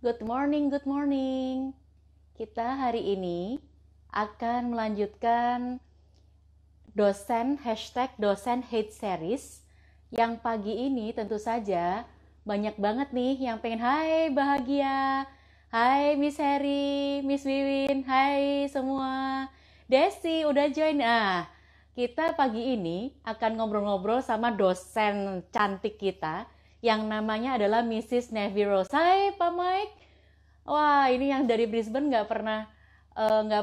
Good morning, good morning. Kita hari ini akan melanjutkan dosen hate series yang pagi ini tentu saja banyak banget nih yang pengen hai bahagia. Hai Miss Heri, Miss Wiwin, hai semua. Desi udah join. Kita pagi ini akan ngobrol-ngobrol sama dosen cantik kita yang namanya adalah Mrs. Nevi Rose. Hai Pak Mike. Wah, ini yang dari Brisbane nggak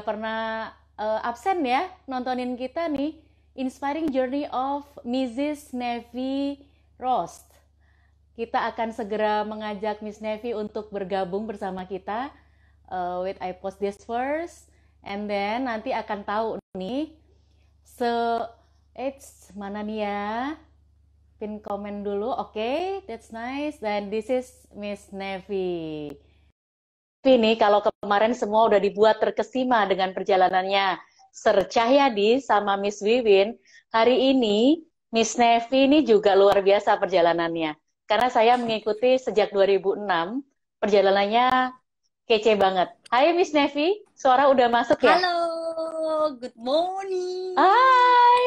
pernah absen ya nontonin kita nih. Inspiring Journey of Mrs. Nevi Rost. Kita akan segera mengajak Miss Nevi untuk bergabung bersama kita. Wait, I post this first, and then nanti akan tahu nih. Mana nih ya? Pin komen dulu, oke, that's nice. Dan this is Miss Nevi. Ini kalau kemarin semua udah dibuat terkesima dengan perjalanannya Sir Cahyadi sama Miss Wiwin, hari ini Miss Nevi ini juga luar biasa perjalanannya. Karena saya mengikuti sejak 2006, perjalanannya kece banget. Hai Miss Nevi, suara udah masuk ya? Halo, good morning. Hai,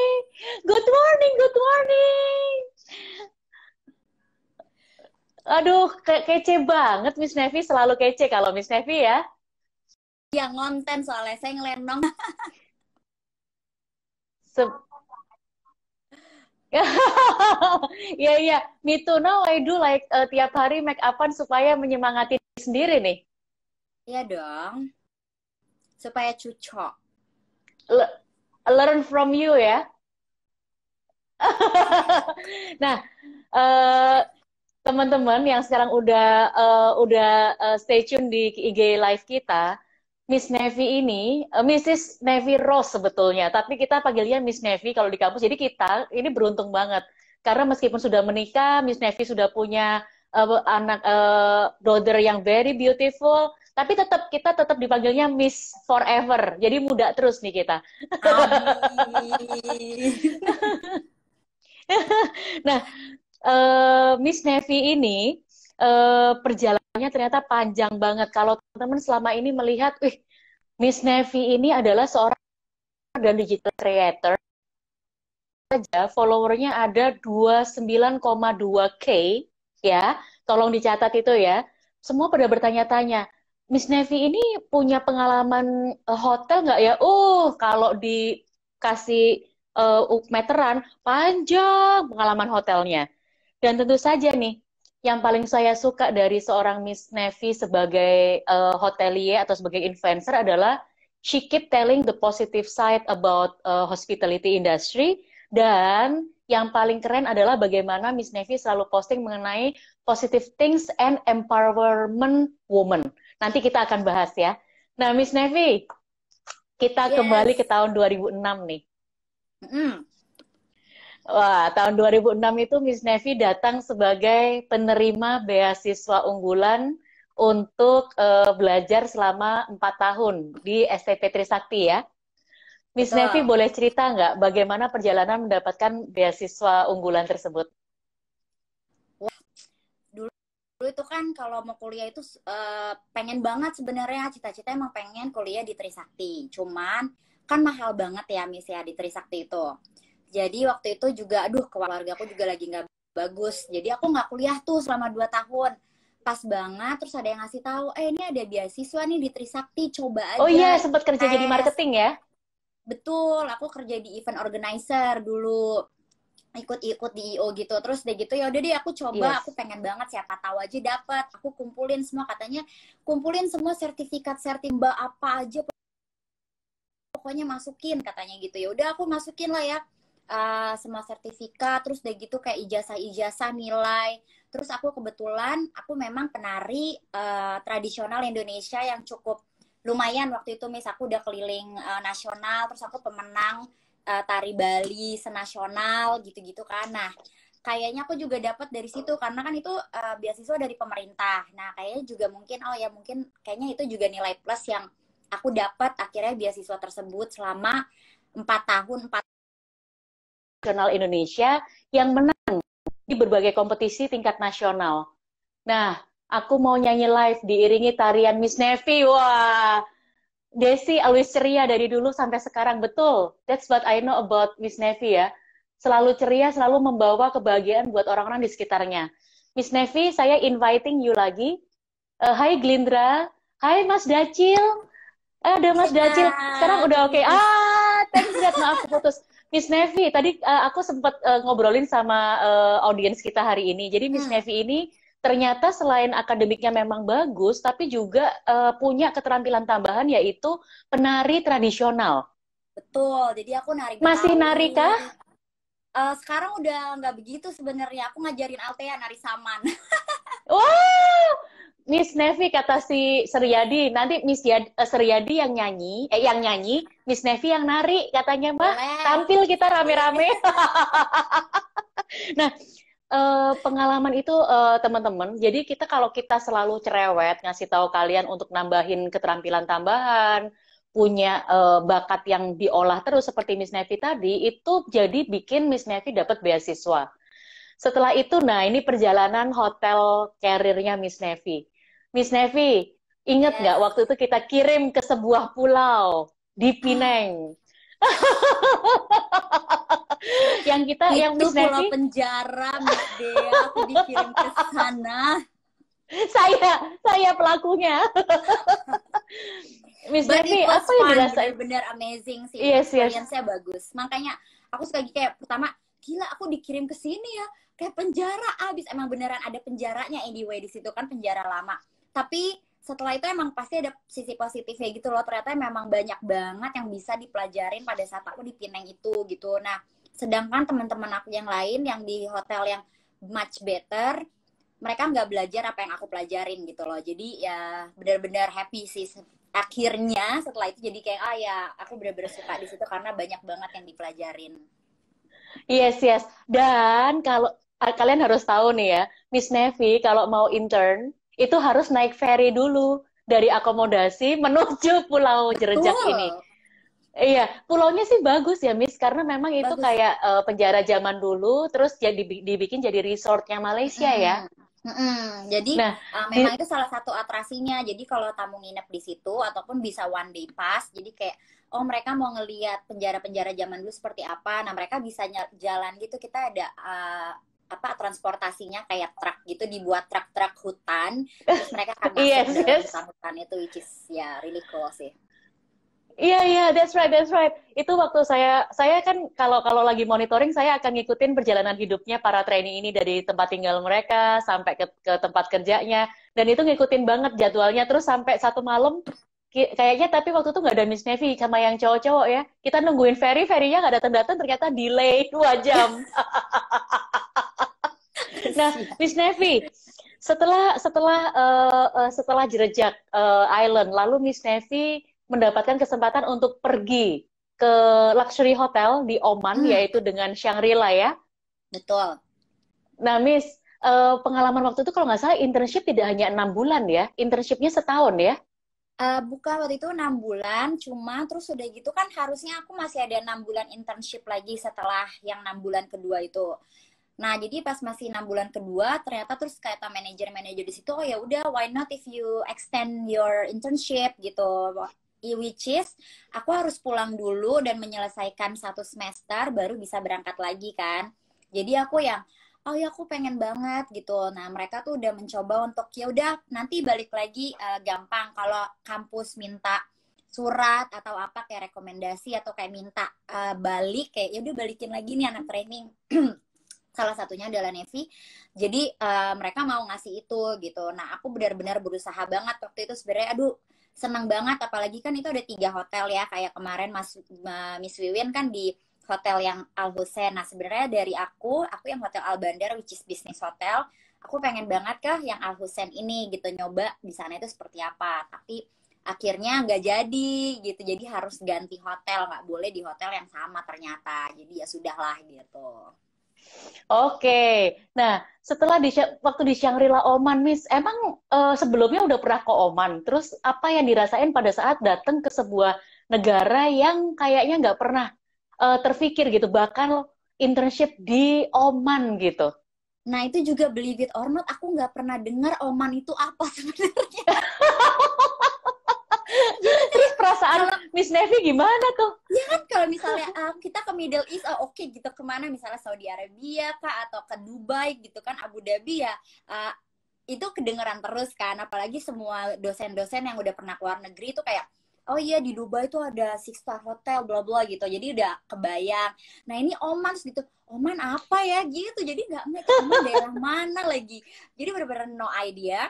good morning, good morning. Aduh, kece banget Miss Nevi, selalu kece kalau Miss Nevi ya. Yang ngonten soalnya saya ngelenong. Iya, iya, me too. Now I do like tiap hari make upan supaya menyemangati diri sendiri nih. Iya dong, supaya cucok. Learn from you ya. Nah, eh, teman-teman yang sekarang udah stay tune di IG live kita, Miss Nevi ini, Mrs. Nevi Rose sebetulnya, tapi kita panggilnya Miss Nevi kalau di kampus. Jadi kita ini beruntung banget karena meskipun sudah menikah, Miss Nevi sudah punya anak daughter yang very beautiful, tapi kita tetap dipanggilnya Miss Forever. Jadi muda terus nih kita. Amin. Nah, Miss Nevi ini perjalanannya ternyata panjang banget. Kalau teman-teman selama ini melihat, Miss Nevi ini adalah seorang dan digital creator saja followernya ada 29,2K ya. Tolong dicatat itu ya. Semua pada bertanya-tanya, Miss Nevi ini punya pengalaman hotel nggak ya? Kalau dikasih meteran, panjang pengalaman hotelnya. Dan tentu saja nih, yang paling saya suka dari seorang Miss Nevi sebagai hotelier atau sebagai influencer adalah she keep telling the positive side about hospitality industry, dan yang paling keren adalah bagaimana Miss Nevi selalu posting mengenai positive things and empowerment woman. Nanti kita akan bahas ya. Nah, Miss Nevi, kita kembali ke Yes. tahun 2006 nih. Mm. Wah, tahun 2006 itu Miss Nevi datang sebagai penerima beasiswa unggulan untuk belajar selama 4 tahun di STP Trisakti ya. Miss Nevi Betul. boleh cerita nggak bagaimana perjalanan mendapatkan beasiswa unggulan tersebut? Wah, dulu itu kan kalau mau kuliah itu pengen banget sebenarnya, cita-cita emang pengen kuliah di Trisakti. Cuman kan mahal banget ya Miss ya di Trisakti itu. Jadi waktu itu juga, aduh keluarga aku juga lagi nggak bagus. Jadi aku nggak kuliah tuh selama 2 tahun. Pas banget, terus ada yang ngasih tahu, ini ada beasiswa nih di Trisakti, coba Oh iya, aja sempat kerja jadi tes. marketing ya? Betul, aku kerja di event organizer dulu, ikut-ikut di IO gitu. Terus deh gitu, ya udah deh aku coba, Yes. aku pengen banget siapa tahu aja dapat. Aku kumpulin semua, katanya kumpulin semua sertifikat apa aja pokoknya masukin katanya gitu. Ya udah aku masukin lah ya, semua sertifikat, terus udah gitu kayak ijazah-ijazah nilai. Terus aku kebetulan aku memang penari tradisional Indonesia yang cukup lumayan waktu itu, Miss. Aku udah keliling nasional, terus aku pemenang tari Bali senasional gitu-gitu kan. Nah, kayaknya aku juga dapat dari situ karena kan itu beasiswa dari pemerintah. Nah, kayaknya juga mungkin mungkin kayaknya itu juga nilai plus yang aku dapat akhirnya beasiswa tersebut selama 4 tahun. Nasional Indonesia yang menang di berbagai kompetisi tingkat nasional. Nah, Aku mau nyanyi live diiringi tarian Miss Nevi. Wah, Desi always ceria dari dulu sampai sekarang. Betul. That's what I know about Miss Nevi ya. Selalu ceria, selalu membawa kebahagiaan buat orang-orang di sekitarnya. Miss Nevi, saya inviting you lagi. Hai Glindra. Hai Mas Dacil. Ada Mas Dacil. Sekarang udah oke. Thanks Dad. Maaf putus. Miss Nevi, tadi aku sempat ngobrolin sama audiens kita hari ini. Jadi Miss Nevi ini ternyata selain akademiknya memang bagus, tapi juga punya keterampilan tambahan yaitu penari tradisional. Betul, jadi aku nari Masih Betawi. nari kah? Sekarang udah nggak begitu sebenarnya. Aku ngajarin Altea nari saman. Wow, Miss Nevi kata si Seryadi, nanti Seryadi yang nyanyi, Miss Nevi yang nari katanya Mbak. Boleh. Tampil kita rame-rame. Nah, pengalaman itu teman-teman. Jadi kalau kita selalu cerewet ngasih tahu kalian untuk nambahin keterampilan tambahan, punya bakat yang diolah terus seperti Miss Nevi tadi, itu jadi bikin Miss Nevi dapat beasiswa. Setelah itu, nah ini perjalanan hotel karirnya Miss Nevi. Miss Nevi, ingat nggak waktu itu kita kirim ke sebuah pulau di Pineng? yang Miss Nevi pulau penjara, Mbak Dea, aku dikirim ke sana. Saya pelakunya. Miss Nevi, apa yang dirasain? Bener-bener amazing sih, Experience-nya bagus. Makanya aku suka kayak pertama, gila aku dikirim ke sini ya, kayak penjara abis. Emang beneran ada penjaranya anyway di situ kan, penjara lama. Tapi setelah itu emang pasti ada sisi positifnya gitu loh. Ternyata memang banyak banget yang bisa dipelajarin pada saat aku di Pineng itu gitu. Nah, sedangkan teman-teman aku yang lain yang di hotel yang much better, mereka nggak belajar apa yang aku pelajarin gitu loh. Jadi ya benar-benar happy sih akhirnya setelah itu, jadi kayak ya aku benar-benar suka di situ karena banyak banget yang dipelajarin. Yes. Dan kalau kalian harus tahu nih ya, Miss Nevi kalau mau intern itu harus naik ferry dulu dari akomodasi menuju Pulau Jerejak ini. Iya, pulaunya sih bagus ya, Miss, karena memang itu kayak penjara zaman dulu, terus dibikin jadi resortnya Malaysia ya. Jadi memang itu salah satu atraksinya. Jadi kalau tamu nginep di situ ataupun bisa one day pass, jadi kayak mereka mau ngelihat penjara-penjara zaman dulu seperti apa. Nah, mereka bisa jalan gitu. Kita ada transportasinya kayak truk gitu, dibuat truk-truk hutan, terus mereka akan masuk dalam hutan itu, which is really cool sih. Iya, that's right. Itu waktu saya kan kalau lagi monitoring, saya akan ngikutin perjalanan hidupnya para trainee ini dari tempat tinggal mereka sampai ke tempat kerjanya, dan itu ngikutin banget jadwalnya. Terus sampai satu malam kayaknya, tapi waktu itu nggak ada Miss Nevi sama yang cowok-cowok ya. Kita nungguin ferry-nya nggak datang-datang, ternyata delay 2 jam. Nah, Miss Nevi, setelah Jerejak Island, lalu Miss Nevi mendapatkan kesempatan untuk pergi ke luxury hotel di Oman, yaitu dengan Shangri-La ya. Betul. Nah, Miss, pengalaman waktu itu kalau nggak salah internship tidak hanya 6 bulan ya, internshipnya setahun ya? Bukan, waktu itu 6 bulan, cuma terus udah gitu kan harusnya aku masih ada 6 bulan internship lagi setelah yang 6 bulan kedua itu. Nah, jadi pas masih 6 bulan kedua, ternyata terus kata manajer di situ, ya udah, why not if you extend your internship gitu. Which is, aku harus pulang dulu dan menyelesaikan 1 semester, baru bisa berangkat lagi kan. Jadi aku yang, ya aku pengen banget gitu. Nah, mereka tuh udah mencoba untuk, ya udah nanti balik lagi, gampang. Kalau kampus minta surat atau apa kayak rekomendasi atau kayak minta balik, kayak ya udah balikin lagi nih anak training. Salah satunya adalah Nevi. Jadi mereka mau ngasih itu gitu. Nah, aku benar-benar berusaha banget waktu itu sebenarnya. Seneng banget, apalagi kan itu ada 3 hotel ya, kayak kemarin Miss Wiwin kan di hotel yang Al Hussein. Nah, sebenarnya dari aku yang hotel Al Bandar, which is business hotel, aku pengen banget yang Al Hussein ini gitu, nyoba di sana itu seperti apa. Tapi akhirnya nggak jadi gitu, jadi harus ganti hotel, nggak boleh di hotel yang sama ternyata. Jadi ya sudahlah gitu. Oke, nah setelah waktu di Shangri-La Oman, Miss, emang sebelumnya udah pernah ke Oman? Terus apa yang dirasain pada saat datang ke sebuah negara yang kayaknya nggak pernah terfikir gitu, bakal internship di Oman gitu? Nah itu juga believe it or not, aku nggak pernah dengar Oman itu apa sebenarnya. Jadi Terus perasaan kalau Miss Nevi gimana tuh? ya kan kalau misalnya kita ke Middle East, oke gitu, kemana misalnya Saudi Arabia kah atau ke Dubai gitu kan, Abu Dhabi ya, itu kedengeran terus kan, apalagi semua dosen-dosen yang udah pernah keluar negeri itu kayak, oh iya di Dubai tuh ada six star hotel bla bla gitu, jadi udah kebayang. Nah ini Oman gitu, Oman apa ya gitu, jadi nggak Oman daerah mana lagi, jadi bener-bener no idea.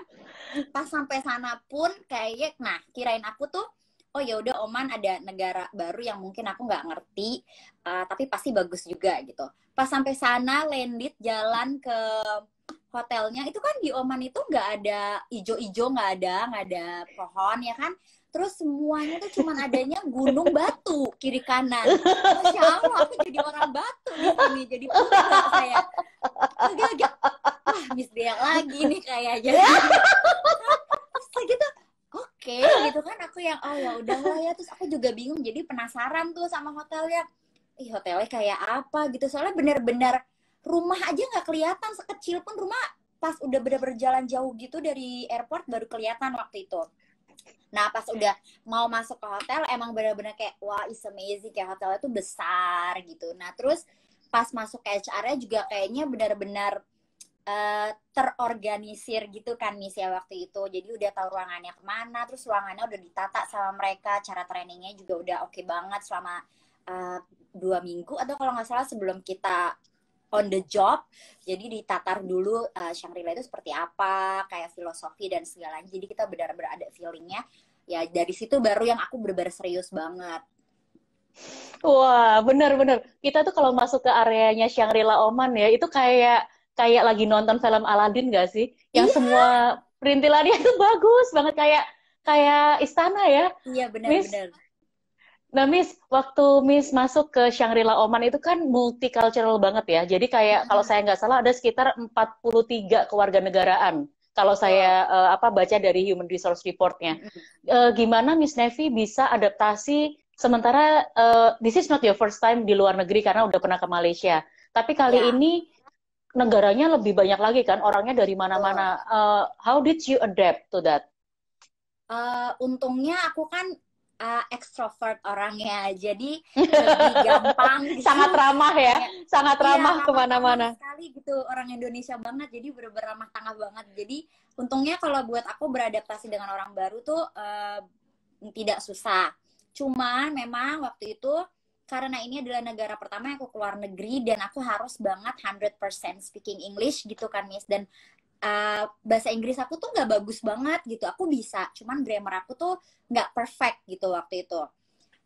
Pas sampai sana pun kayak, nah kirain aku tuh, oh ya udah Oman ada negara baru yang mungkin aku nggak ngerti, tapi pasti bagus juga gitu. Pas sampai sana landed jalan ke hotelnya, itu kan di Oman itu nggak ada ijo-ijo, nggak ada pohon ya kan, terus semuanya tuh cuman adanya gunung batu kiri kanan. Masya Allah, aku jadi orang batu di sini, jadi pura saya agak-agak, wah Miss Dea lagi nih kayaknya. Terus gitu, oke, gitu kan, aku yang oh ya udahlah ya, terus aku juga bingung, jadi penasaran tuh sama hotelnya. Ih hotelnya kayak apa gitu, soalnya bener-bener rumah aja nggak kelihatan, sekecil pun rumah pas udah bener-bener jalan jauh gitu dari airport baru kelihatan waktu itu. Nah pas udah mau masuk ke hotel emang bener-bener kayak wah it's amazing, kayak hotelnya tuh besar gitu. Nah terus pas masuk ke HR-nya juga kayaknya benar-benar terorganisir gitu kan Miss ya waktu itu. Jadi udah tahu ruangannya kemana, terus ruangannya udah ditata sama mereka, cara trainingnya juga udah oke banget selama 2 minggu atau kalau nggak salah sebelum kita on the job. Jadi ditatar dulu Shangri-La itu seperti apa, kayak filosofi dan segalanya. Jadi kita benar-benar ada feelingnya. Ya dari situ baru yang aku benar-benar serius banget. Wah, benar-benar. Kita tuh kalau masuk ke areanya Shangri-La Oman ya, itu kayak kayak lagi nonton film Aladdin nggak sih? Yang Iya, semua perintilannya tuh bagus banget, kayak kayak istana ya, iya Miss. benar-benar. Nah, Miss, waktu Miss masuk ke Shangri-La Oman itu kan multicultural banget ya. Jadi kayak kalau saya nggak salah ada sekitar 43 kewarganegaraan. Kalau Wow. saya baca dari Human Resource Report-nya. Gimana Miss Nevi bisa adaptasi sementara this is not your first time di luar negeri karena udah pernah ke Malaysia. Tapi kali Ya, ini negaranya lebih banyak lagi kan, orangnya dari betul. mana-mana. How did you adapt to that? Untungnya aku kan extrovert orangnya, jadi lebih gampang gitu. Sangat ramah ya, Kayak, sangat iya ramah ramah tamah kemana-mana. sekali gitu, orang Indonesia banget, jadi bener-bener ramah tamah banget. Jadi untungnya kalau buat aku beradaptasi dengan orang baru tuh tidak susah. Cuman memang waktu itu karena ini adalah negara pertama yang aku keluar negeri dan aku harus banget 100% speaking English gitu kan Miss, dan bahasa Inggris aku tuh nggak bagus banget gitu, aku bisa cuman grammar aku tuh nggak perfect gitu waktu itu.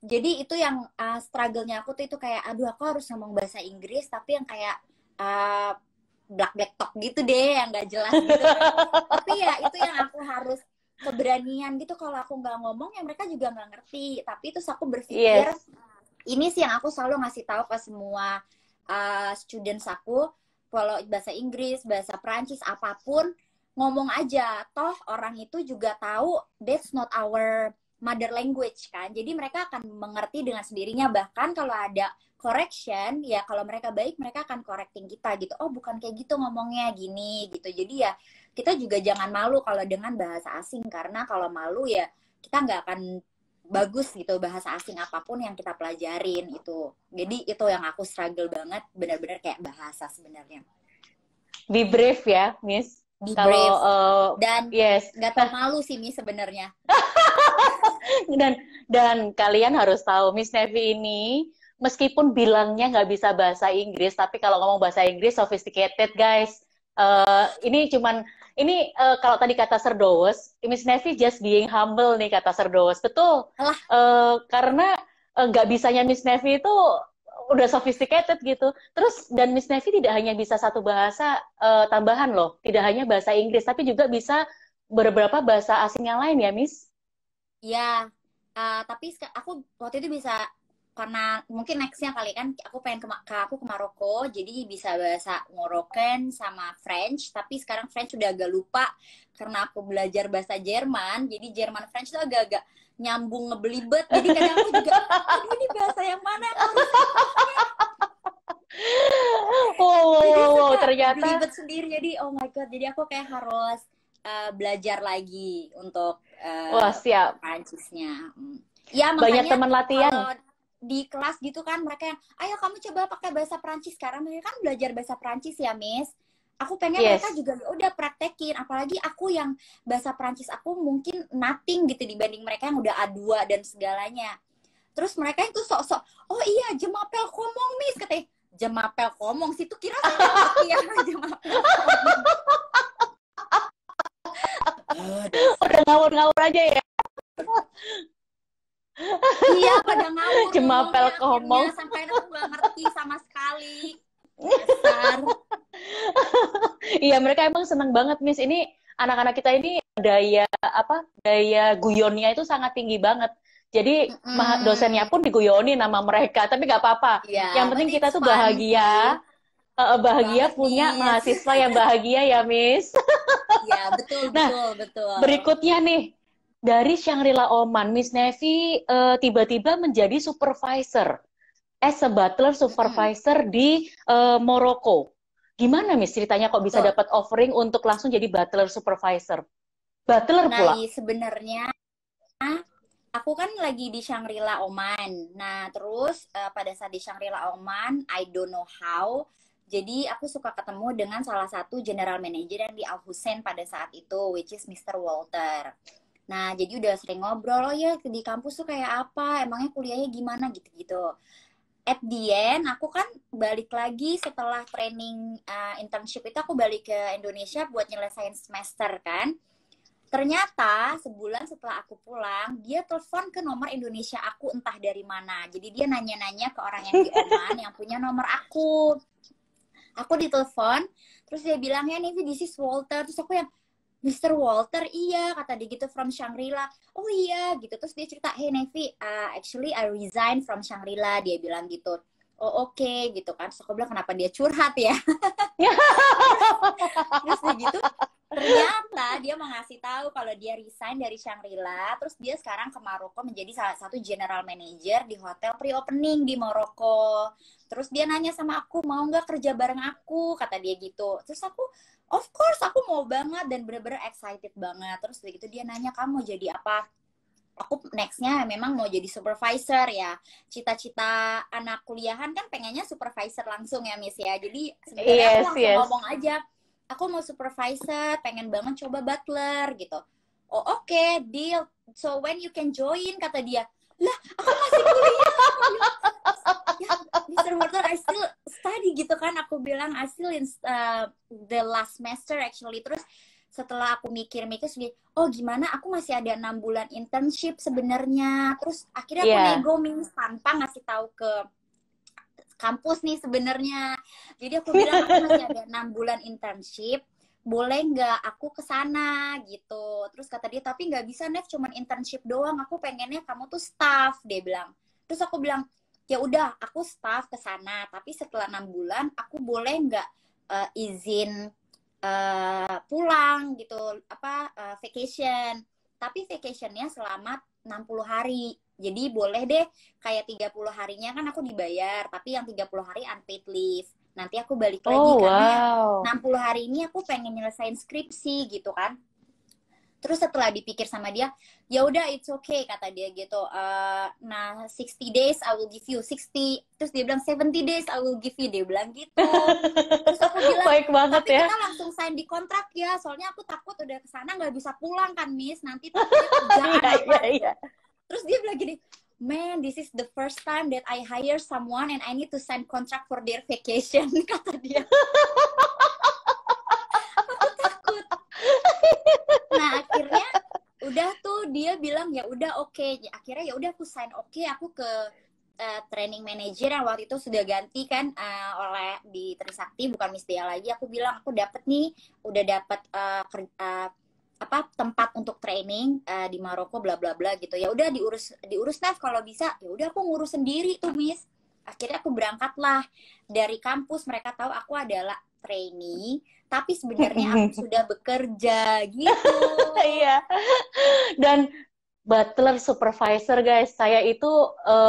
Jadi itu yang struggle-nya aku tuh itu kayak aduh aku harus ngomong bahasa Inggris tapi yang kayak uh, black black talk gitu deh, yang nggak jelas gitu. Tapi ya itu yang aku harus keberanian gitu, kalau aku nggak ngomong ya mereka juga nggak ngerti. Tapi terus aku berpikir Yes. ini sih yang aku selalu ngasih tahu ke semua students aku, kalau bahasa Inggris, bahasa Prancis, apapun, ngomong aja. Toh orang itu juga tahu that's not our mother language kan. Jadi mereka akan mengerti dengan sendirinya. Bahkan kalau ada correction, ya kalau mereka baik, mereka akan correcting kita gitu. Oh bukan kayak gitu ngomongnya, gini gitu. Jadi ya kita juga jangan malu kalau dengan bahasa asing. Karena kalau malu ya kita nggak akan bagus gitu bahasa asing apapun yang kita pelajarin itu. Jadi itu yang aku struggle banget, benar-benar kayak bahasa sebenarnya. Be brave ya, Miss. Be Kalau brave dan yes, nggak tahu malu sih Miss sebenarnya. dan kalian harus tahu Miss Nevi ini meskipun bilangnya nggak bisa bahasa Inggris, tapi kalau ngomong bahasa Inggris sophisticated guys. Ini cuman kalau tadi kata Serdowes, Miss Nevi just being humble nih kata Serdowes, betul. Alah, Karena nggak bisanya Miss Nevi itu udah sophisticated gitu. Terus dan Miss Nevi tidak hanya bisa satu bahasa tambahan loh, tidak hanya bahasa Inggris, tapi juga bisa beberapa bahasa asing yang lain ya, Miss. ya. Tapi aku waktu itu bisa, karena mungkin nextnya kali kan aku pengen aku ke Maroko, jadi bisa bahasa Moroccan sama French. Tapi sekarang French udah agak lupa karena aku belajar bahasa Jerman, jadi Jerman French itu agak-agak nyambung ngebelibet. Jadi kadang aku juga aduh ini bahasa yang mana yang harus Wow, wow, jadi wow, wow. suka ternyata. Ribet sendiri, jadi oh my god, jadi aku kayak harus belajar lagi untuk Wah, siap. Prancisnya. Ya Banyak makanya teman latihan. kalau di kelas gitu kan mereka yang, ayo kamu coba pakai bahasa Prancis, karena mereka kan belajar bahasa Prancis ya Miss. Aku pengen mereka Yes. juga ya udah praktekin, apalagi aku yang bahasa Prancis aku mungkin nothing gitu dibanding mereka yang udah A2 dan segalanya. Terus mereka itu sok-sok, oh iya jemapel komong Miss, katanya jemapel komong situ, kira saya ngerti ya jemapel komong. Udah ngawur-ngawur aja ya. Iya pada ngawur Jemapel ngomongnya komong. akhirnya, sampai aku nggak ngerti sama sekali. Dasar. Iya, mereka emang seneng banget, Miss. Ini anak-anak kita ini daya guyonnya itu sangat tinggi banget. Jadi dosennya pun diguyoni nama mereka, tapi nggak apa-apa. Ya, Yang but penting kita it's tuh fun sih. bahagia Banget, punya Miss. mahasiswa yang bahagia ya, Miss. Ya, betul, Nah, betul, betul. berikutnya nih, dari Shangri-La Oman, Miss Nevi tiba-tiba menjadi supervisor, as a butler supervisor di Maroko. Gimana, Miss, ceritanya kok bisa Betul. dapat offering untuk langsung jadi butler supervisor? Butler Nah, pula. sebenarnya aku kan lagi di Shangri-La Oman. Nah, terus pada saat di Shangri-La Oman, I don't know how. Jadi aku suka ketemu dengan salah satu general manager yang di Al Hussein pada saat itu, which is Mr. Walter. Nah, jadi udah sering ngobrol, oh ya di kampus tuh kayak apa, emangnya kuliahnya gimana gitu-gitu. At the end, aku kan balik lagi setelah training internship itu, aku balik ke Indonesia buat nyelesain semester kan. Ternyata sebulan setelah aku pulang, dia telepon ke nomor Indonesia aku entah dari mana. Jadi dia nanya-nanya ke orang yang di Oman yang punya nomor aku. Aku ditelepon, terus dia bilang, ya Nevi, this is Walter. Terus aku yang, Mr. Walter, iya, kata dia gitu, from Shangri-La. Oh iya, gitu. Terus dia cerita, hey Nevi, actually I resign from Shangri-La, dia bilang gitu. Oh oke, gitu kan. Terus aku bilang, kenapa dia curhat ya? Terus dia gitu, ternyata dia mau ngasih tahu kalau dia resign dari Shangri-La, terus dia sekarang ke Maroko menjadi salah satu general manager di hotel pre-opening di Maroko. Terus dia nanya sama aku, mau nggak kerja bareng aku, kata dia gitu. Terus aku, of course, aku mau banget dan bener-bener excited banget. Terus begitu dia nanya, kamu mau jadi apa? Aku nextnya memang mau jadi supervisor ya. Cita-cita anak kuliahan kan pengennya supervisor langsung ya Miss ya. Jadi sebenarnya aku Yes, langsung yes. ngomong aja, aku mau supervisor, pengen banget coba butler gitu. Oh oke, deal. So when you can join, kata dia. Lah, aku masih kuliah. Ya, Mr. Walter, I still study gitu kan. Aku bilang, I still in the last semester actually. Terus setelah aku mikir-mikir, oh gimana, aku masih ada 6 bulan internship sebenarnya. Terus akhirnya aku nego Miss, tanpa ngasih tahu ke kampus nih sebenarnya. Jadi aku bilang, aku masih ada 6 bulan internship, boleh nggak aku ke sana gitu. Terus kata dia, tapi nggak bisa Nev, cuman internship doang, aku pengennya kamu tuh staff, dia bilang. Terus aku bilang, ya udah aku staff ke sana, tapi setelah 6 bulan aku boleh nggak izin pulang gitu, vacation. Tapi vacationnya selama 60 hari. Jadi boleh deh kayak 30 harinya kan aku dibayar, tapi yang 30 hari unpaid leave. Nanti aku balik lagi karena yang 60 hari ini aku pengen nyelesain skripsi gitu kan. Terus setelah dipikir sama dia, ya udah it's okay, kata dia gitu. Nah 60 days I will give you 60. Terus dia bilang 70 days I will give you, dia bilang gitu. Terus aku bilang, baik banget tapi ya. kita langsung sign di kontrak ya, soalnya aku takut udah kesana nggak bisa pulang kan Miss, nanti takutnya kerjaan apa gitu. Terus dia bilang gini, man, this is the first time that I hire someone and I need to sign contract for their vacation, kata dia. Nah akhirnya udah tuh dia bilang ya udah oke. Akhirnya ya udah aku sign oke. Aku ke training manager yang waktu itu sudah ganti kan oleh di Trisakti, bukan Miss Dea lagi. Aku bilang aku dapet nih, udah dapet tempat untuk training di Maroko bla bla bla gitu. Ya udah diurus Nev, kalau bisa ya udah aku ngurus sendiri tuh Miss. Akhirnya aku berangkatlah dari kampus, mereka tahu aku adalah trainee, tapi sebenarnya aku sudah bekerja gitu. Iya. Dan butler supervisor guys, saya itu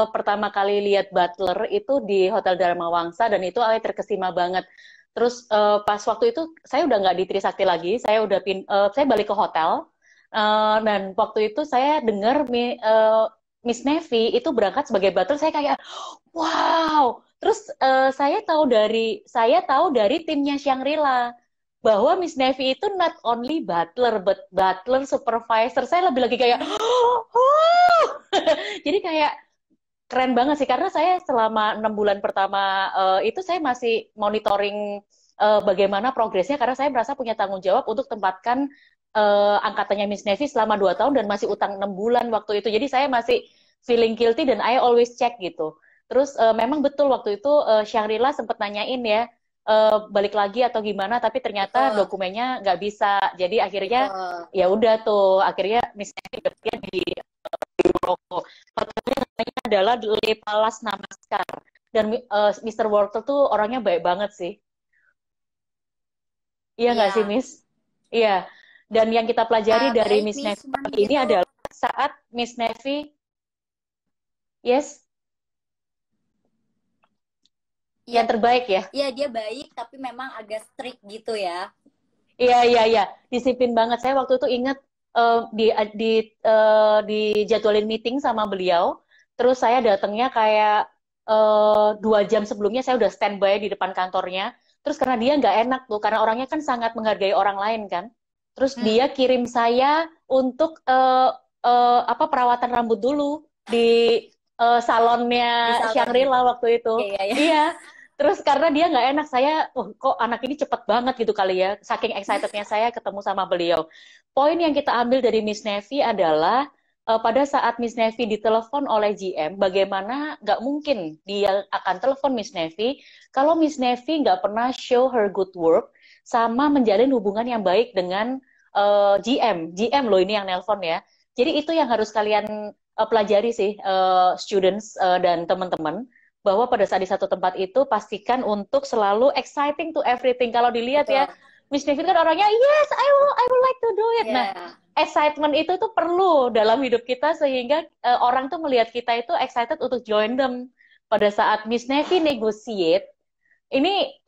pertama kali lihat butler itu di Hotel Dharma Wangsa dan itu terkesima banget. Terus pas waktu itu saya udah nggak di Trisakti lagi, saya balik ke hotel. Dan waktu itu saya dengar Miss Navy itu berangkat sebagai butler, saya kayak wow. Terus saya tahu dari timnya Shangri-La bahwa Miss Navy itu not only butler but butler supervisor. Saya lebih lagi kayak wow. Jadi kayak keren banget sih karena saya selama 6 bulan pertama itu saya masih monitoring bagaimana progresnya karena saya merasa punya tanggung jawab untuk tempatkan angkatannya Miss Navy selama 2 tahun dan masih utang 6 bulan waktu itu. Jadi saya masih feeling guilty dan I always check gitu. Terus memang betul waktu itu Shangri-La sempat nanyain ya balik lagi atau gimana, tapi ternyata Betul, dokumennya nggak bisa. Jadi akhirnya betul. ya udah tuh, akhirnya Miss Navy dapetnya di Maroko. Hotelnya namanya adalah Le Palace Namaskar. Dan Mr. Wortel tuh orangnya baik banget sih. Iya nggak sih, Iya. Miss? Iya. Dan yang kita pelajari dari Baik, Miss Miss, Navy cuman ini gitu. adalah saat Miss Navy, yes, Iya, yang terbaik ya. iya dia baik, tapi memang agak strict gitu ya. Iya, iya, iya. Disiplin banget. Saya waktu itu ingat di dijadwalin meeting sama beliau. Terus saya datangnya kayak 2 jam sebelumnya saya udah standby di depan kantornya. Terus karena dia nggak enak tuh, karena orangnya kan sangat menghargai orang lain kan. Terus Hmm, dia kirim saya untuk apa perawatan rambut dulu di di salonnya salon gitu. Shangri-La waktu itu. Iya, iya, iya. Iya, terus karena dia nggak enak, saya, oh, kok anak ini cepet banget gitu kali ya. Saking excitednya saya ketemu sama beliau. Poin yang kita ambil dari Miss Navy adalah pada saat Miss Navy ditelepon oleh GM, bagaimana nggak mungkin dia akan telepon Miss Navy kalau Miss Navy nggak pernah show her good work sama menjalin hubungan yang baik dengan GM. GM loh ini yang nelpon ya. Jadi itu yang harus kalian pelajari sih, students dan teman-teman bahwa pada saat di satu tempat itu pastikan untuk selalu exciting to everything. Kalau dilihat ya, Betul. Miss Nevin kan orangnya yes, I will like to do it. Nah, Iya. excitement itu tuh perlu dalam hidup kita sehingga orang tuh melihat kita itu excited untuk join them. Pada saat Miss Nevi negotiate, ini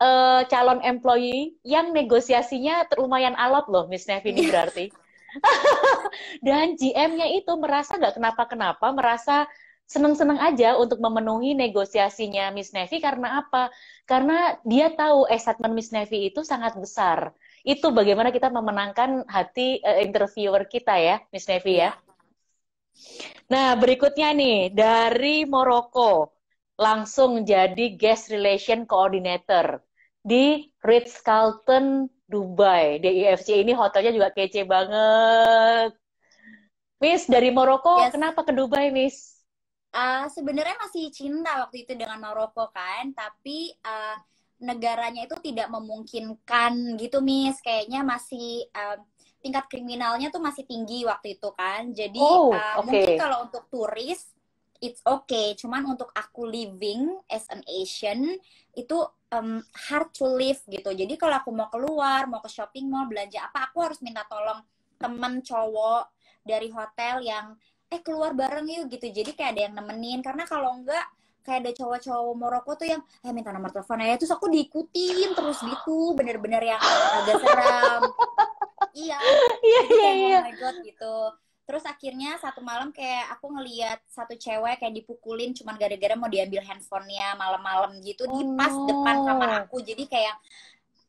calon employee yang negosiasinya lumayan alot loh, Miss Nevi ini Iya. berarti. Dan GM-nya itu merasa nggak kenapa-kenapa, merasa seneng-seneng aja untuk memenuhi negosiasinya Miss Navy karena apa? Karena dia tahu excitement Miss Navy itu sangat besar. Itu bagaimana kita memenangkan hati interviewer kita ya, Miss Navy ya. Iya. Nah, berikutnya nih, dari Maroko, langsung jadi Guest Relation Coordinator di Ritz-Carlton, Dubai. DIFC ini hotelnya juga kece banget. Miss, dari Maroko, Yes. kenapa ke Dubai, Miss? Sebenarnya masih cinta waktu itu dengan Maroko kan, tapi negaranya itu tidak memungkinkan gitu, Miss. Kayaknya masih tingkat kriminalnya tuh masih tinggi waktu itu kan. Jadi Oh, mungkin oke. kalau untuk turis it's okay, cuman untuk aku living as an Asian itu hard to live gitu. Jadi kalau aku mau keluar, mau ke shopping mall, belanja apa, aku harus minta tolong temen cowok dari hotel yang keluar bareng yuk gitu, jadi kayak ada yang nemenin, karena kalau enggak kayak ada cowok-cowok Maroko tuh yang minta nomor telepon ya, terus aku diikutin terus gitu, bener-bener yang agak seram. Iya, Iya, jadi iya, kayak oh iya. my god gitu. Terus akhirnya satu malam kayak aku ngeliat satu cewek kayak dipukulin cuman gara-gara mau diambil handphonenya malam-malam gitu Oh di pas depan kamar no. aku, jadi kayak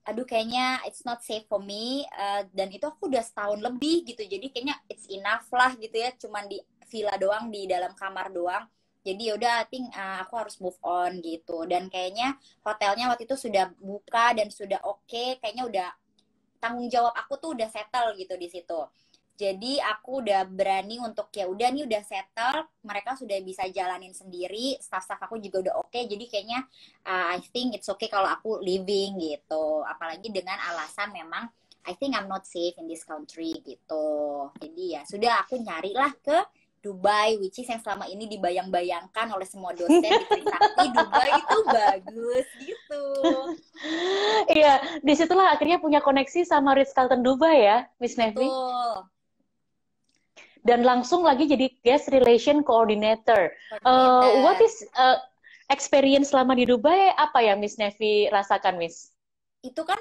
aduh kayaknya it's not safe for me. Dan itu aku udah setahun lebih gitu, jadi kayaknya it's enough lah gitu ya, cuman di villa doang, di dalam kamar doang. Jadi yaudah I think aku harus move on gitu, dan kayaknya hotelnya waktu itu sudah buka dan sudah oke, kayaknya udah tanggung jawab aku tuh udah settle gitu di situ. Jadi aku udah berani untuk ya udah nih udah settle, mereka sudah bisa jalanin sendiri, staff-staff aku juga udah oke. Jadi kayaknya I think it's okay kalau aku leaving gitu. Apalagi dengan alasan memang I think I'm not safe in this country gitu. Jadi ya sudah aku nyarilah ke Dubai, which is yang selama ini dibayang-bayangkan oleh semua dosen di Trisakti, Dubai itu bagus gitu. Iya, disitulah akhirnya punya koneksi sama Ritz-Carlton Dubai ya, Miss Nevi. Betul. Dan langsung lagi jadi Guest Relation Coordinator. What Koordinator. is experience selama di Dubai, apa yang Miss Nevi rasakan, Miss? itu kan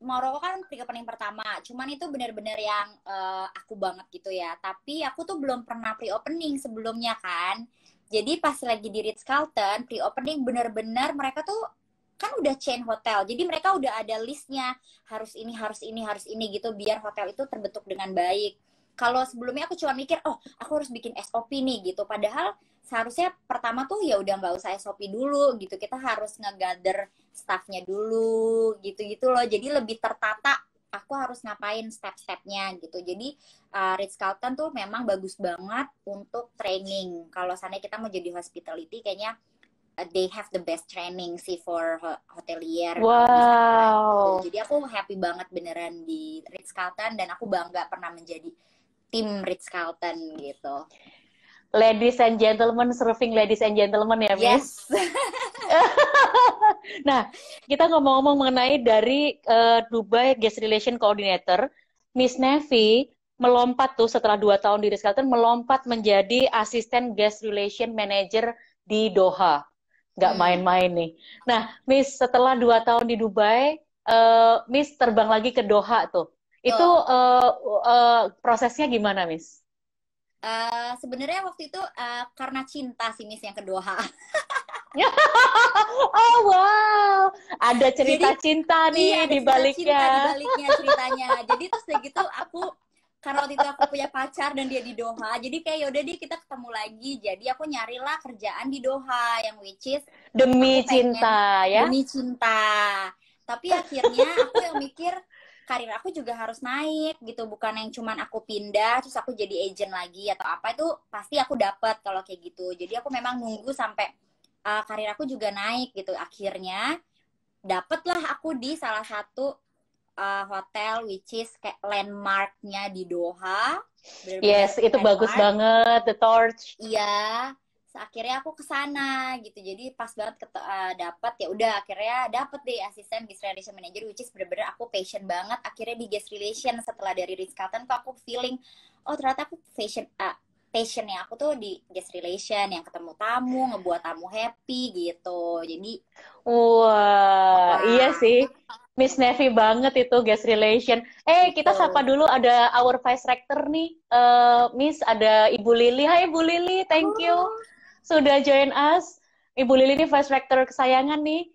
Morocco kan pre-opening pertama, cuman itu benar-benar yang aku banget gitu ya. Tapi aku tuh belum pernah pre-opening sebelumnya kan. Jadi pas lagi di Ritz-Carlton, pre-opening benar-benar mereka tuh kan udah chain hotel. Jadi mereka udah ada listnya, harus ini, harus ini, harus ini gitu biar hotel itu terbentuk dengan baik. Kalau sebelumnya aku cuma mikir, oh aku harus bikin SOP nih gitu. Padahal seharusnya pertama tuh ya udah nggak usah SOP dulu gitu. Kita harus nge-gather staffnya dulu gitu-gitu loh. Jadi lebih tertata aku harus ngapain step-stepnya gitu. Jadi Ritz-Carlton tuh memang bagus banget untuk training. Kalau sana kita mau jadi hospitality kayaknya they have the best training sih for hotelier kalau di sana gitu. Wow. Jadi aku happy banget beneran di Ritz-Carlton dan aku bangga pernah menjadi tim Ritz-Carlton gitu. Ladies and gentlemen, serving ladies and gentlemen ya, Miss. Yes. Nah, kita ngomong-ngomong mengenai dari Dubai Guest Relation Coordinator, Miss Nevi melompat tuh setelah 2 tahun di Ritz-Carlton, melompat menjadi asisten Guest Relation Manager di Doha. Nggak main-main nih. Nah, Miss setelah 2 tahun di Dubai, Miss terbang lagi ke Doha tuh. Itu Tuh. prosesnya gimana, Miss? Sebenarnya waktu itu karena cinta sih Miss yang kedua. Oh wow, ada cerita Jadi cinta iya nih ada di cerita cinta di baliknya. baliknya ceritanya. Jadi terus udah gitu aku karena waktu itu aku punya pacar dan dia di Doha, jadi kayak yaudah deh kita ketemu lagi. Jadi aku nyarilah kerjaan di Doha yang which is Demi aku pengen cinta ya. demi cinta. Tapi akhirnya aku yang mikir karir aku juga harus naik gitu, bukan yang cuman aku pindah terus aku jadi agent lagi atau apa itu pasti aku dapat kalau kayak gitu. Jadi aku memang nunggu sampai karir aku juga naik gitu. Akhirnya dapatlah aku di salah satu hotel which is kayak landmarknya di Doha, bener-bener Yes, itu bagus landmark. banget, The Torch. Iya, akhirnya aku ke sana gitu. Jadi pas banget dapat ya udah akhirnya dapat deh asisten guest relation manager which is bener-bener aku passion banget. Akhirnya di guest relation setelah dari Ritz-Carlton tuh aku feeling oh ternyata aku passionnya aku tuh di guest relation yang ketemu tamu, ngebuat tamu happy gitu. Jadi Wah, iya wah, sih. Miss Nevi banget itu guest relation. Kita sapa gitu. dulu ada our vice rector nih. Miss, ada Ibu Lili. Hai Ibu Lili, thank you Oh, sudah join us. Ibu Lili ini vice rector kesayangan nih.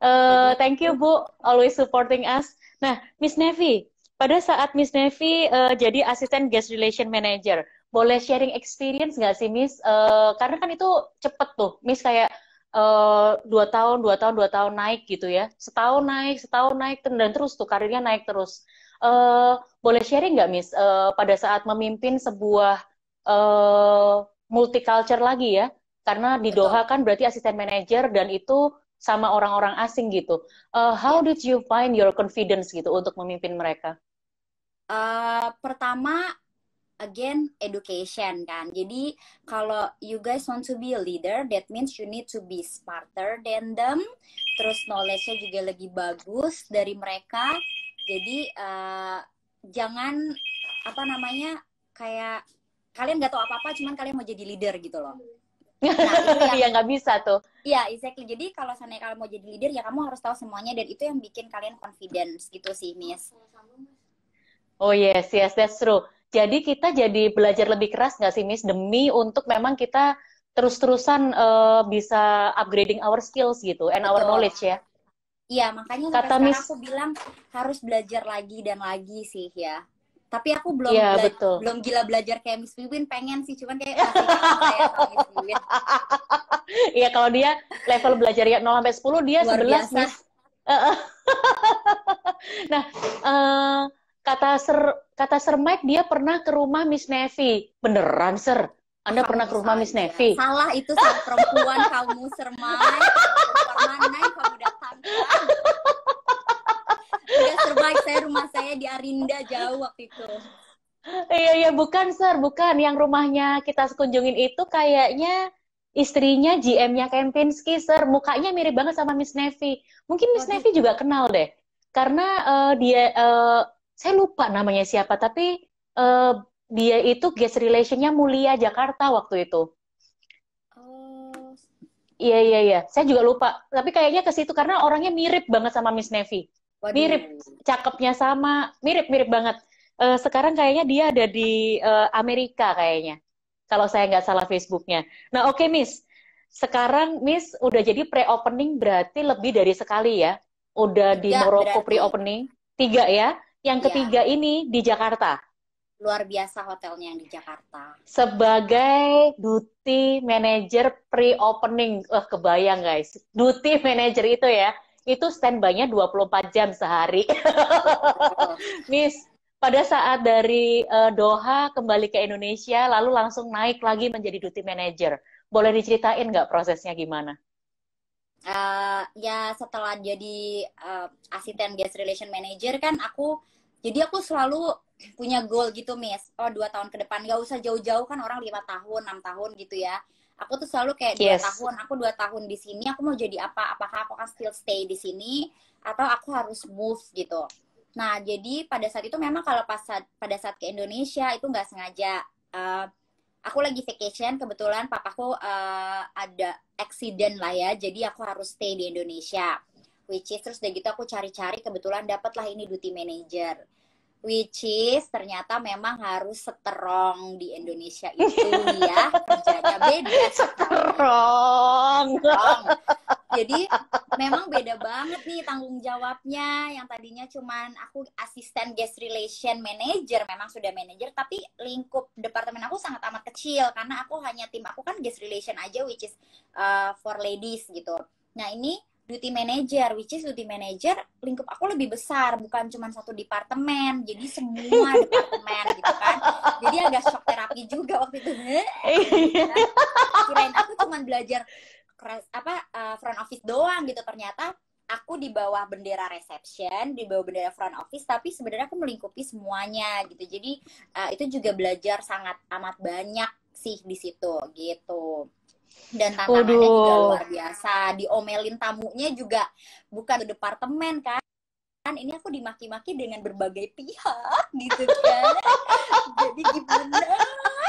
ya Bu. Thank you Bu, always supporting us. Nah, Miss Nevi, pada saat Miss Nevi jadi asisten guest relation manager, boleh sharing experience nggak sih Miss? Karena kan itu cepet tuh, Miss kayak 2 tahun, 2 tahun, 2 tahun naik gitu ya. Setahun naik, dan terus tuh karirnya naik terus. Boleh sharing nggak, Miss, pada saat memimpin sebuah multicultural lagi ya? Karena di Betul. Doha kan berarti asisten manajer dan itu sama orang-orang asing gitu. How Ya. did you find your confidence gitu untuk memimpin mereka? Pertama again education kan. Jadi kalau you guys want to be a leader, that means you need to be smarter than them. Terus knowledge-nya juga lebih bagus dari mereka. Jadi jangan apa namanya kayak kalian nggak tahu apa-apa, cuman kalian mau jadi leader gitu loh. Nah itu yang Ya nggak bisa tuh. ya exactly. Jadi kalau seandainya kalian mau jadi leader ya kamu harus tahu semuanya dan itu yang bikin kalian confidence gitu sih, Miss. Oh yes, yes, that's true. Jadi kita jadi belajar lebih keras nggak sih, Miss, demi untuk memang kita terus-terusan bisa upgrading our skills gitu and our Betul. knowledge ya. Iya, makanya sampai Kata sekarang Miss, aku bilang harus belajar lagi dan lagi sih ya. Tapi aku ya betul. belum gila belajar kayak Miss Wiwin, pengen sih, cuman kayak masih kalah saya sama Miss Wiwin. Iya, kalau dia level belajar ya 0 sampai 10 dia Luar 11, biasa. Miss. Nah, eh, kata Sir Mike dia pernah ke rumah Miss Nevi. Beneran, Sir? Oh, Anda kamu pernah ke bisa rumah Miss aja. Nevi? Salah itu salah perempuan kamu sermai. Perempuan mana yang kamu datangkan? Enggak sermai, rumah saya di Arinda jauh waktu itu. Iya, iya, bukan, Sir. Bukan. Yang rumahnya kita kunjungin itu kayaknya istrinya GM-nya Kempinski, Sir. Mukanya mirip banget sama Miss Nevi. Mungkin Miss Waduh. Nevi juga kenal deh. Karena saya lupa namanya siapa, tapi eh, dia itu guest relation-nya Mulia Jakarta waktu itu. Oh, Iya, iya, iya. Saya juga lupa. Tapi kayaknya ke situ karena orangnya mirip banget sama Miss Navy. Mirip, Waduh. cakepnya sama, mirip-mirip banget. Sekarang kayaknya dia ada di Amerika kayaknya. Kalau saya nggak salah Facebooknya. Nah, oke Miss. Sekarang Miss udah jadi pre-opening berarti lebih dari sekali ya. Udah di Tiga Maroko berarti. pre-opening. Tiga ya. Yang Ya, ketiga ini di Jakarta. luar biasa hotelnya yang di Jakarta. Sebagai duty manager pre-opening, kebayang guys, duty manager itu ya, itu standby-nya 24 jam sehari. Betul. Miss, pada saat dari Doha kembali ke Indonesia, lalu langsung naik lagi menjadi duty manager. Boleh diceritain nggak prosesnya gimana? Ya setelah jadi asisten guest relation manager kan aku selalu punya goal gitu Miss. Oh 2 tahun ke depan nggak usah jauh-jauh kan orang 5 tahun 6 tahun gitu ya. Aku tuh selalu kayak dua Yes. tahun aku 2 tahun di sini aku mau jadi apa? Apakah aku akan still stay di sini atau aku harus move gitu. Nah jadi pada saat itu memang kalau pada saat ke Indonesia itu nggak sengaja. Uh, aku lagi vacation kebetulan papaku ada accident lah ya jadi aku harus stay di Indonesia which is terus udah gitu aku cari-cari kebetulan dapatlah ini duty manager which is ternyata memang harus strong di Indonesia itu ya kerjanya beda Strong. strong. Jadi memang beda banget nih tanggung jawabnya yang tadinya cuman aku asisten guest relation manager, memang sudah manager tapi lingkup departemen aku sangat amat kecil karena aku hanya tim aku kan guest relation aja which is for ladies gitu. Nah, ini duty manager which is duty manager lingkup aku lebih besar bukan cuma satu departemen jadi semua departemen gitu kan jadi agak shock terapi juga waktu itu kirain aku cuma belajar front office doang gitu ternyata aku di bawah bendera reception di bawah bendera front office tapi sebenarnya aku melingkupi semuanya gitu jadi itu juga belajar sangat amat banyak sih di situ gitu dan tantangannya juga Waduh. luar biasa diomelin tamunya juga bukan departemen kan ini aku dimaki-maki dengan berbagai pihak gitu kan jadi gimana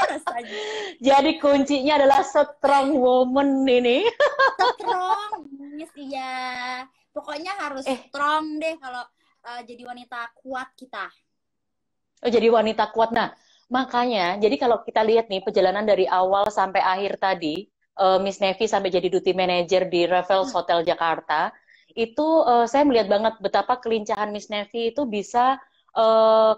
rasanya Jadi kuncinya adalah strong woman ini. strong yes iya pokoknya harus Eh, strong deh kalau jadi wanita kuat kita jadi wanita kuat. Nah, makanya, jadi kalau kita lihat nih perjalanan dari awal sampai akhir tadi, Miss Nevi sampai jadi duty manager di Raffles Hotel Jakarta, itu saya melihat banget betapa kelincahan Miss Nevi itu bisa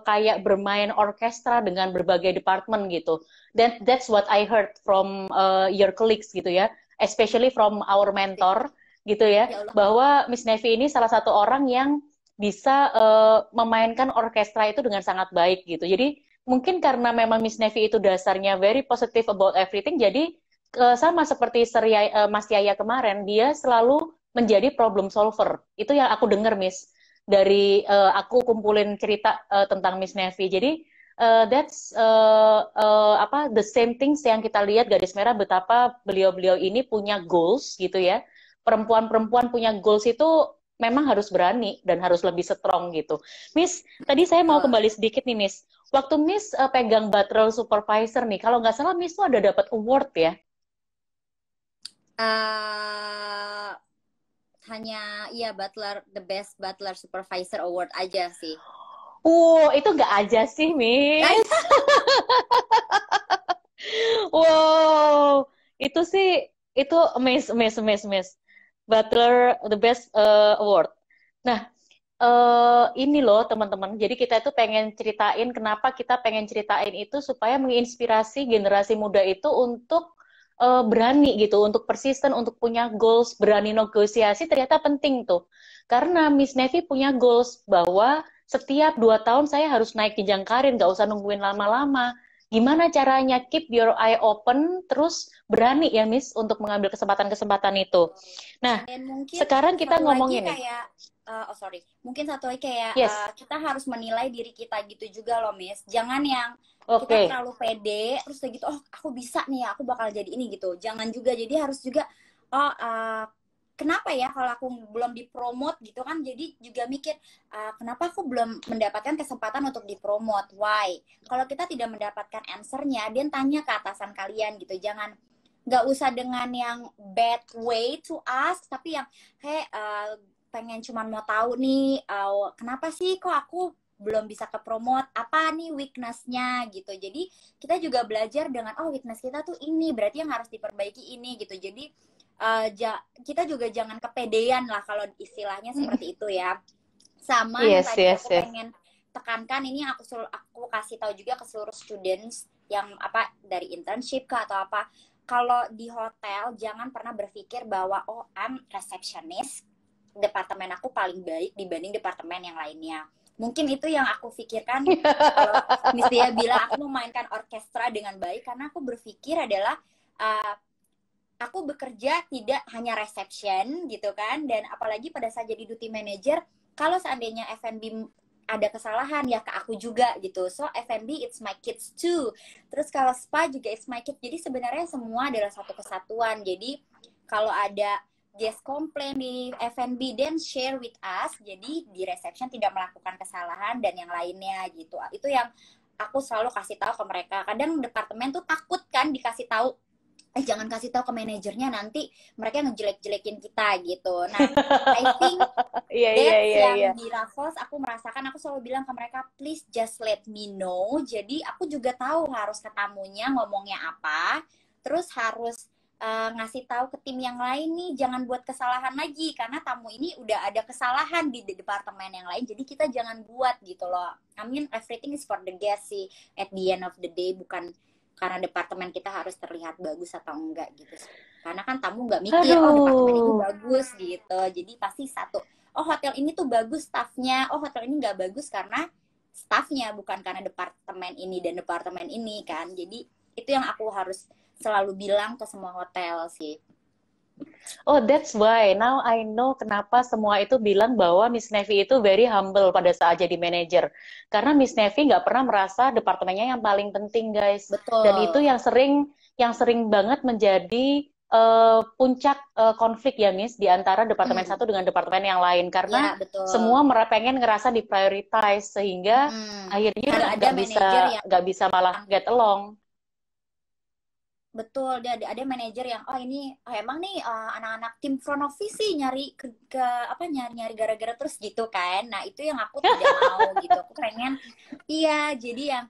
kayak bermain orkestra dengan berbagai departemen gitu. Dan that's what I heard from your colleagues gitu ya, especially from our mentor gitu ya, ya Allah bahwa Miss Nevi ini salah satu orang yang bisa memainkan orkestra itu dengan sangat baik gitu. Jadi mungkin karena memang Miss Nevi itu dasarnya very positive about everything, jadi sama seperti Mas Yaya kemarin, dia selalu menjadi problem solver. Itu yang aku dengar, Miss, dari aku kumpulin cerita tentang Miss Nevi. Jadi that's apa the same things yang kita lihat garis merah betapa beliau-beliau ini punya goals gitu ya. Perempuan-perempuan punya goals itu memang harus berani dan harus lebih strong gitu. Miss, tadi saya mau oh. kembali sedikit nih, Miss. Waktu Miss pegang Butler Supervisor nih, kalau nggak salah Miss tuh ada dapat award ya? uh, hanya ya butler the best butler supervisor award aja sih Itu nggak aja sih, guys Miss. Wow, itu sih, itu miss. Butler the best award. Nah, ini loh teman-teman. Jadi kita itu pengen ceritain kenapa kita pengen ceritain itu supaya menginspirasi generasi muda itu untuk berani gitu, untuk persisten, untuk punya goals, berani negosiasi ternyata penting tuh. Karena Miss Nevi punya goals bahwa setiap 2 tahun saya harus naik jenjang karir, nggak usah nungguin lama-lama. Gimana caranya keep your eye open, terus berani ya Miss untuk mengambil kesempatan-kesempatan itu. Nah, dan mungkin sekarang kita satu lagi ngomongin nih. kayak mungkin satu lagi kayak Yes, kita harus menilai diri kita gitu juga loh Miss jangan yang kita oke. terlalu pede terus kayak gitu oh aku bisa nih ya aku bakal jadi ini gitu jangan juga jadi harus juga oh kenapa ya kalau aku belum dipromot gitu kan jadi juga mikir kenapa aku belum mendapatkan kesempatan untuk dipromot why kalau kita tidak mendapatkan answernya dia tanya ke atasan kalian gitu jangan nggak usah dengan yang bad way to ask, tapi yang hey, pengen cuman mau tahu nih, kenapa sih kok aku belum bisa ke promote, apa nih weakness-nya gitu. Jadi kita juga belajar dengan oh weakness kita tuh ini, berarti yang harus diperbaiki ini gitu. Jadi kita juga jangan kepedean lah kalau istilahnya seperti itu ya. Sama yang Yes, tadi yes, aku yes. pengen tekankan, ini yang aku kasih tahu juga ke seluruh students yang apa dari internship ke atau apa, kalau di hotel jangan pernah berpikir bahwa oh I'm receptionist, departemen aku paling baik dibanding departemen yang lainnya. Mungkin itu yang aku pikirkan kalau Miss Dia bilang aku memainkan orkestra dengan baik, karena aku berpikir adalah uh, aku bekerja tidak hanya reception gitu kan, dan apalagi pada saat jadi duty manager, kalau seandainya F&B ada kesalahan ya ke aku juga gitu. So F&B it's my kids too. Terus kalau spa juga it's my kids. Jadi sebenarnya semua adalah satu kesatuan. Jadi kalau ada guest complain di F&B then share with us. Jadi di reception tidak melakukan kesalahan dan yang lainnya gitu. Itu yang aku selalu kasih tahu ke mereka. Kadang departemen tuh takut kan dikasih tahu, jangan kasih tahu ke manajernya, nanti mereka ngejelek-jelekin kita gitu. Nah, I think Iya, iya, that's iya, iya. yang di Raffles aku merasakan. Aku selalu bilang ke mereka, please just let me know. Jadi aku juga tahu harus ke tamunya ngomongnya apa, terus harus ngasih tahu ke tim yang lain nih, jangan buat kesalahan lagi karena tamu ini udah ada kesalahan di departemen yang lain, jadi kita jangan buat gitu loh. I mean everything is for the guest sih at the end of the day, bukan karena departemen kita harus terlihat bagus atau enggak gitu. Karena kan tamu nggak mikir, oh departemen ini Aduh. bagus gitu. Jadi pasti satu, oh hotel ini tuh bagus staffnya, oh hotel ini nggak bagus karena staffnya, bukan karena departemen ini dan departemen ini kan. Jadi itu yang aku harus selalu bilang ke semua hotel sih. Oh, that's why now I know kenapa semua itu bilang bahwa Miss Nevi itu very humble pada saat jadi manajer. Karena Miss Nevi nggak pernah merasa departemennya yang paling penting, guys. Dan itu Betul. yang sering banget menjadi puncak konflik ya, Miss, di antara departemen Mm, satu dengan departemen yang lain. Karena ya betul. semua pengen ngerasa diprioritize sehingga Ada akhirnya ada manajer yang nggak bisa malah get along. betul, dia ada manajer yang oh ini oh, emang nih anak-anak tim front office sih nyari ke apa nyari gara-gara terus gitu kan. Nah, itu yang aku tidak mau gitu. Aku pengen iya, jadi yang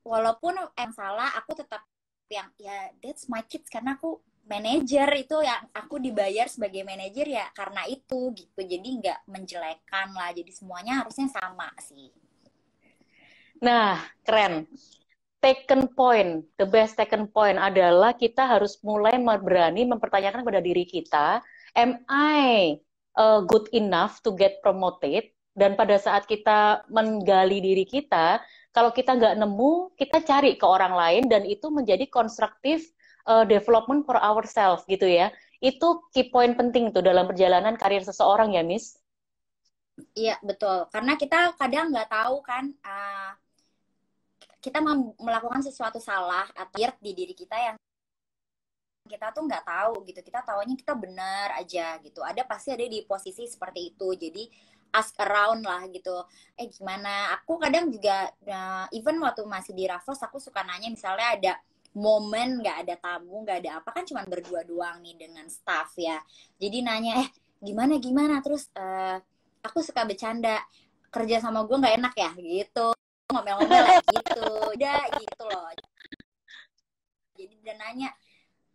walaupun yang salah aku tetap yang ya that's my kids, karena aku manajer, itu yang aku dibayar sebagai manajer ya karena itu gitu. Jadi nggak menjelekkan lah. Jadi semuanya harusnya sama sih. Nah, keren. Taken point, the best taken point adalah kita harus mulai berani mempertanyakan pada diri kita, am I good enough to get promoted? Dan pada saat kita menggali diri kita, kalau kita nggak nemu, kita cari ke orang lain dan itu menjadi constructive development for ourselves gitu ya. Itu key point penting tuh dalam perjalanan karir seseorang ya, Miss. Iya, betul. Karena kita kadang nggak tahu kan kita melakukan sesuatu salah atau di diri kita yang kita tuh nggak tahu gitu, kita taunya kita benar aja gitu, pasti ada di posisi seperti itu. Jadi ask around lah gitu, gimana, aku kadang juga even waktu masih di Raffles aku suka nanya, misalnya ada momen nggak ada tamu nggak ada apa, kan cuma berdua doang nih dengan staff ya, jadi nanya gimana gimana, terus aku suka bercanda, kerja sama gue nggak enak ya gitu, ngomel-ngomel lah gitu, udah gitu loh. Jadi dia nanya,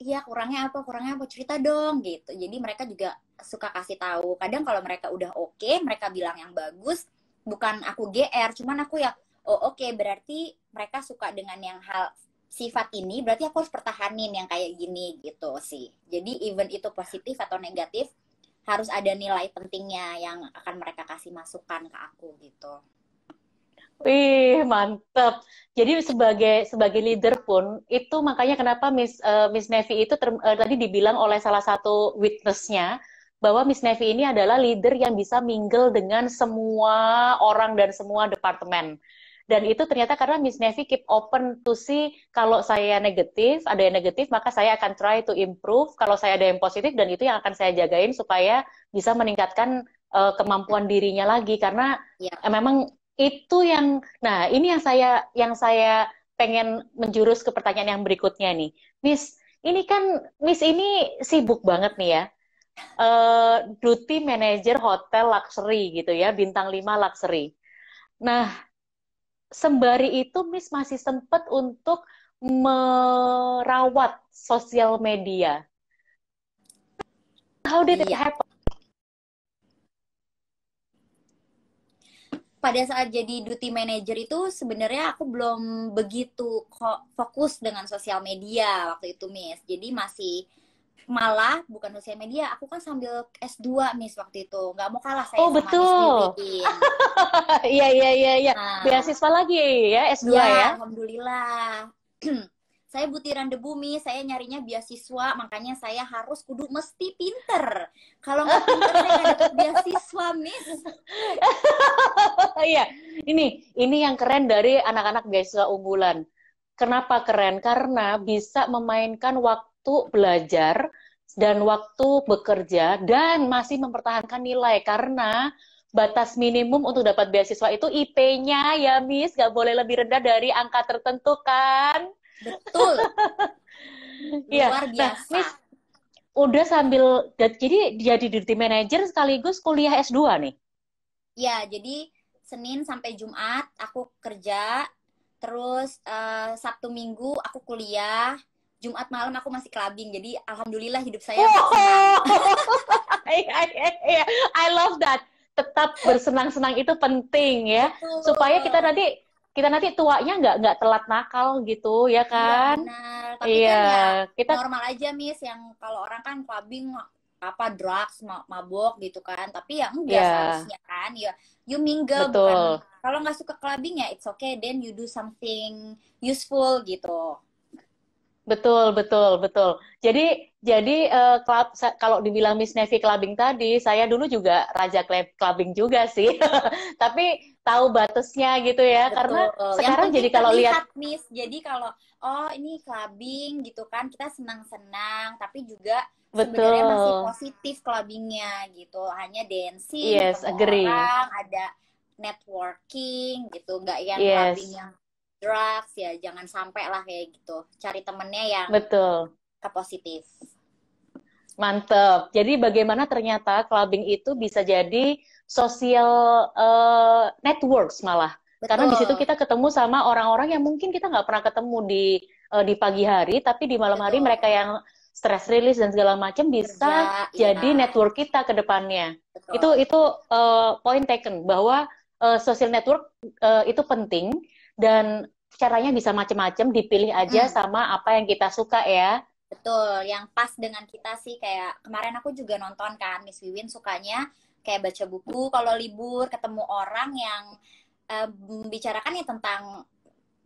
iya kurangnya apa, cerita dong gitu. Jadi mereka juga suka kasih tahu. Kadang kalau mereka udah oke, mereka bilang yang bagus, bukan aku GR, cuman aku ya oh oke, berarti mereka suka dengan yang hal sifat ini, berarti aku harus pertahanin yang kayak gini gitu sih. Jadi even itu positif atau negatif, harus ada nilai pentingnya yang akan mereka kasih masukan ke aku gitu. Wih, mantep. Jadi sebagai leader pun itu makanya kenapa Miss Nevi itu tadi dibilang oleh salah satu witnessnya bahwa Miss Nevi ini adalah leader yang bisa mingle dengan semua orang dan semua departemen. Dan itu ternyata karena Miss Nevi keep open to see, kalau saya negatif, ada yang negatif, maka saya akan try to improve. Kalau saya ada yang positif, dan itu yang akan saya jagain supaya bisa meningkatkan kemampuan dirinya lagi. Karena Ya, memang itu nah ini yang saya pengen menjurus ke pertanyaan yang berikutnya nih, Miss. ini kan Miss ini sibuk banget nih ya. Duty manager hotel luxury gitu ya, bintang 5 luxury. Nah, sembari itu Miss masih sempat untuk merawat sosial media. How did it Iya. happen? Pada saat jadi duty manager itu sebenarnya aku belum begitu fokus dengan sosial media waktu itu, Miss. Jadi masih malah bukan sosial media, aku kan sambil S2, Miss, waktu itu. Nggak mau kalah saya Oh, sama Miss betul. Wiwin. Iya, iya, iya, iya. Nah, Beasiswa lagi ya, S2 ya. ya, alhamdulillah. Saya butiran debu, Miss. Saya nyarinya beasiswa, makanya saya harus kudu mesti pinter. Kalau nggak pinter, saya nggak dapet beasiswa, Miss. Iya, ini yang keren dari anak-anak beasiswa unggulan. Kenapa keren? Karena bisa memainkan waktu belajar dan waktu bekerja dan masih mempertahankan nilai karena batas minimum untuk dapat beasiswa itu IP-nya ya, Miss, nggak boleh lebih rendah dari angka tertentu kan? Betul, Iya. luar Nah, biasa. Miss, udah sambil jadi duty manager sekaligus kuliah S2 nih. Ya, jadi Senin sampai Jumat aku kerja, terus Sabtu Minggu aku kuliah, Jumat malam aku masih clubbing. Jadi alhamdulillah hidup saya senang. Wow. I love that. Tetap bersenang-senang itu penting ya, supaya Betul. kita nanti tuanya nggak telat nakal gitu ya Iya kan? benar. Tapi Iya, kan ya kita normal aja, Miss, yang kalau orang kan clubbing apa drugs, mabok gitu kan. Tapi ya enggak ya seharusnya kan. Ya you mingle, bukan betul. kalau nggak suka clubbing ya it's okay, then you do something useful gitu. Betul, betul, betul. Jadi kalau dibilang Miss Navy clubbing tadi, saya dulu juga raja clubbing juga sih. Tapi tahu batasnya gitu ya, karena Betul. Yang sekarang penting jadi kalau lihat terlihat, Miss. Jadi kalau oh ini clubbing gitu kan, kita senang-senang, tapi juga sebenarnya masih betul. positif clubbingnya gitu. Hanya dancing, Yes, ketemu agree. orang, ada networking gitu. Nggak yang clubbing Yes, yang drugs ya. Jangan sampai lah kayak gitu. Cari temennya yang betul. ke positif. Mantep. Jadi bagaimana ternyata clubbing itu bisa jadi social networks malah. Karena di situ Betul, kita ketemu sama orang-orang yang mungkin kita nggak pernah ketemu di pagi hari, tapi di malam hari mereka betul. yang stress release dan segala macam bisa Kerja, jadi ya, network kita ke depannya. betul. Itu point taken bahwa social network itu penting dan caranya bisa macam-macam, dipilih aja Mm-mm. sama apa yang kita suka ya. Betul, yang pas dengan kita sih kayak kemarin aku juga nonton kan Miss Wiwin sukanya kayak baca buku kalau libur ketemu orang yang membicarakan ya tentang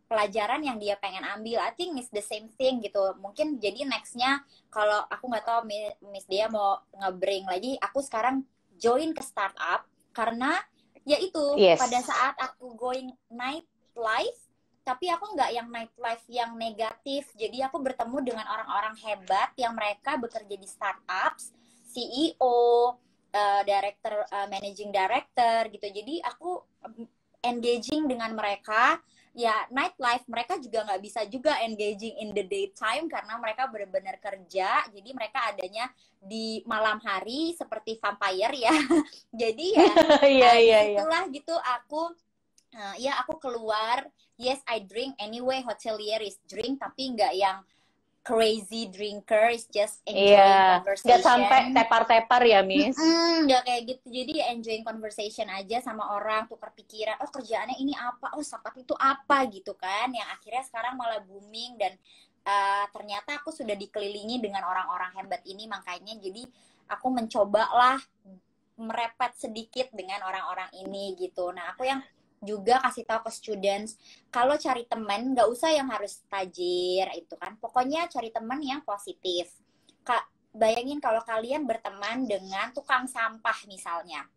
pelajaran yang dia pengen ambil. I think it's the same thing gitu. Mungkin jadi nextnya kalau aku nggak tahu Miss Dia mau ngebring lagi, aku sekarang join ke startup karena ya itu pada Yes. saat aku going night life tapi aku nggak yang nightlife yang negatif. Jadi aku bertemu dengan orang-orang hebat yang mereka bekerja di startups, CEO, director, managing director gitu. Jadi aku engaging dengan mereka. Ya nightlife mereka juga nggak bisa juga engaging in the daytime karena mereka benar-benar kerja. Jadi mereka adanya di malam hari seperti vampire ya. Jadi ya Iya, iya, iya. disitulah gitu aku ya aku keluar. Yes, I drink anyway. Hotelier is drink, tapi nggak yang crazy drinker. Is just Iya, enjoying nggak sampai conversation. tepar-tepar ya, Miss. Nggak kayak gitu. Jadi ya enjoying conversation aja sama orang, tukar pikiran. Oh kerjaannya ini apa? Oh startup itu apa gitu kan? Yang akhirnya sekarang malah booming dan ternyata aku sudah dikelilingi dengan orang-orang hebat ini. Makanya jadi aku mencobalah merepet sedikit dengan orang-orang ini gitu. Nah aku yang juga kasih tahu ke students kalau cari teman nggak usah yang harus tajir itu kan, pokoknya cari teman yang positif. Kak, bayangin kalau kalian berteman dengan tukang sampah misalnya,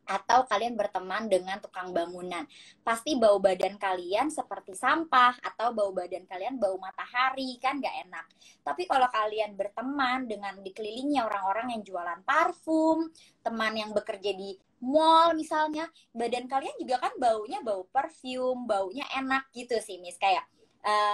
atau kalian berteman dengan tukang bangunan, pasti bau badan kalian seperti sampah atau bau badan kalian bau matahari, kan nggak enak. Tapi kalau kalian berteman dengan dikelilingi orang-orang yang jualan parfum, teman yang bekerja di mall misalnya, badan kalian juga kan baunya bau perfume, baunya enak gitu sih, Miss. Kayak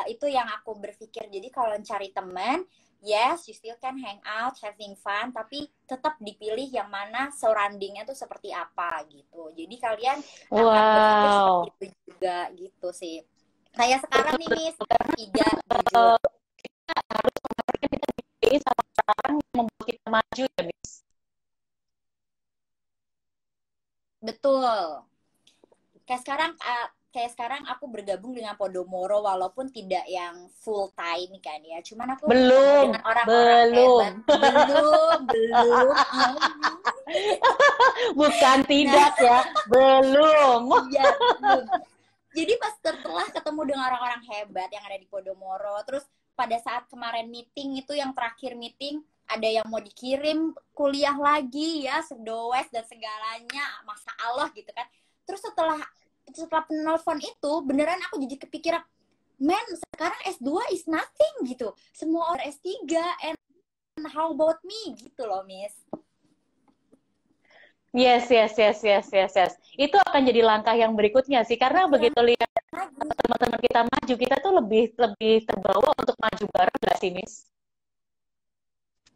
itu yang aku berpikir. Jadi kalau cari teman yes, you still can hang out, having fun, tapi tetap dipilih yang mana surroundingnya tuh seperti apa gitu. Jadi kalian akan berpikir seperti Wow. itu juga gitu sih. Kayak sekarang Betul, nih Miss, betul. Karena Ida jujur. kita harus memberikan kita dipilih sama orang yang membuat kita maju ya, Miss. Betul. Kayak sekarang aku bergabung dengan Podomoro walaupun tidak yang full time kan ya. Cuman aku ketemu Belum, dengan orang-orang belum. hebat. Belum. Bukan Nah, tidak ya, belum. iya, belum. Jadi pas setelah ketemu dengan orang-orang hebat yang ada di Podomoro, terus pada saat kemarin meeting itu yang terakhir meeting, ada yang mau dikirim kuliah lagi ya, sedoes dan segalanya, masa Allah gitu kan. Terus setelah penelpon itu, beneran aku jadi kepikiran, men, sekarang S2 is nothing gitu. Semua orang S3, and how about me gitu loh, Miss. Yes, yes, yes, yes, yes, yes. Itu akan jadi langkah yang berikutnya sih, karena Pikiran begitu lihat lagi. teman-teman kita maju, kita tuh lebih lebih terbawa untuk maju bareng nggak sih, Miss?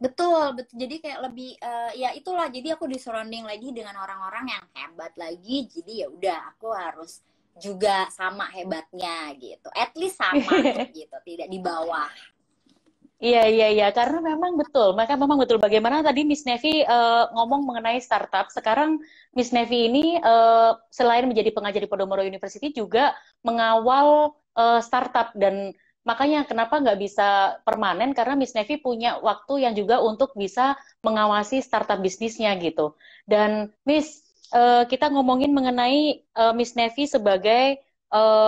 Betul, betul. Jadi kayak lebih ya itulah. Jadi aku di surrounding lagi dengan orang-orang yang hebat lagi. Jadi ya udah, aku harus juga sama hebatnya gitu. At least sama gitu, tidak di bawah. Iya, iya, iya. Karena memang betul. Maka memang betul. Bagaimana tadi Miss Nevi ngomong mengenai startup. Sekarang Miss Nevi ini selain menjadi pengajar di Podomoro University juga mengawal startup. Dan makanya kenapa nggak bisa permanen? Karena Miss Nevi punya waktu yang juga untuk bisa mengawasi startup bisnisnya gitu. Dan Miss, kita ngomongin mengenai Miss Nevi sebagai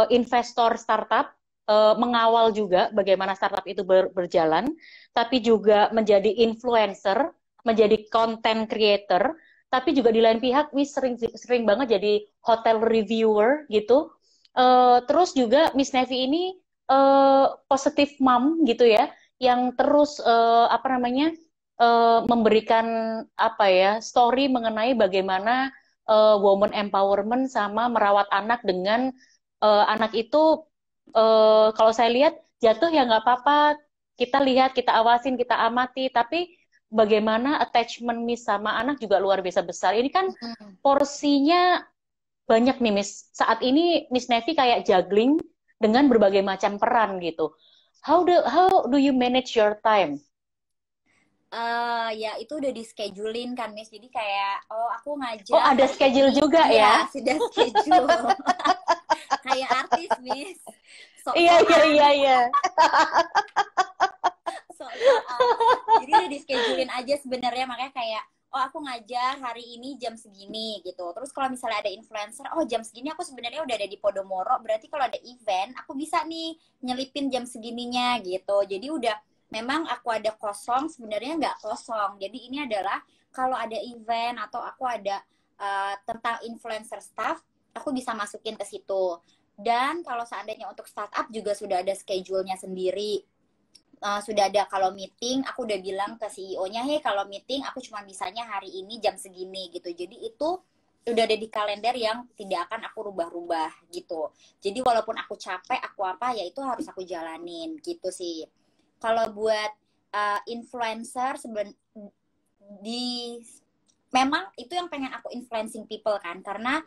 investor startup, mengawal juga bagaimana startup itu berjalan, tapi juga menjadi influencer, menjadi content creator, tapi juga di lain pihak Miss sering sering banget jadi hotel reviewer gitu. Terus juga Miss Nevi ini positive mom gitu ya, yang terus apa namanya memberikan apa ya story mengenai bagaimana woman empowerment sama merawat anak dengan anak itu kalau saya lihat jatuh ya nggak apa-apa, kita lihat, kita awasin, kita amati, tapi bagaimana attachment Miss sama anak juga luar biasa besar. Ini kan Hmm. porsinya banyak nih Miss. Saat ini Miss Nevi kayak juggling dengan berbagai macam peran gitu. How do you manage your time? Ya itu udah di schedulein kan, Miss. Jadi kayak, oh aku Oh, ngajar ada hari schedule ini. juga Iya, ya? sudah schedule. Kayak artis, Miss. Iya, iya, Sok-sokan. iya, iya. Sok-sokan. Jadi udah di schedulein aja sebenarnya, makanya kayak oh aku ngajar hari ini jam segini gitu. Terus kalau misalnya ada influencer, oh jam segini aku sebenarnya udah ada di Podomoro, berarti kalau ada event aku bisa nih nyelipin jam segininya gitu. Jadi udah memang aku ada kosong sebenarnya nggak kosong. Jadi ini adalah kalau ada event atau aku ada tentang influencer stuff, aku bisa masukin ke situ. Dan kalau seandainya untuk startup juga sudah ada schedule-nya sendiri. Sudah ada kalau meeting, aku udah bilang ke CEO-nya, hey kalau meeting aku cuma bisanya hari ini jam segini gitu. Jadi itu udah ada di kalender yang tidak akan aku rubah-rubah gitu. Jadi walaupun aku capek, aku apa, ya itu harus aku jalanin gitu sih. Kalau buat influencer di memang itu yang pengen aku influencing people kan, karena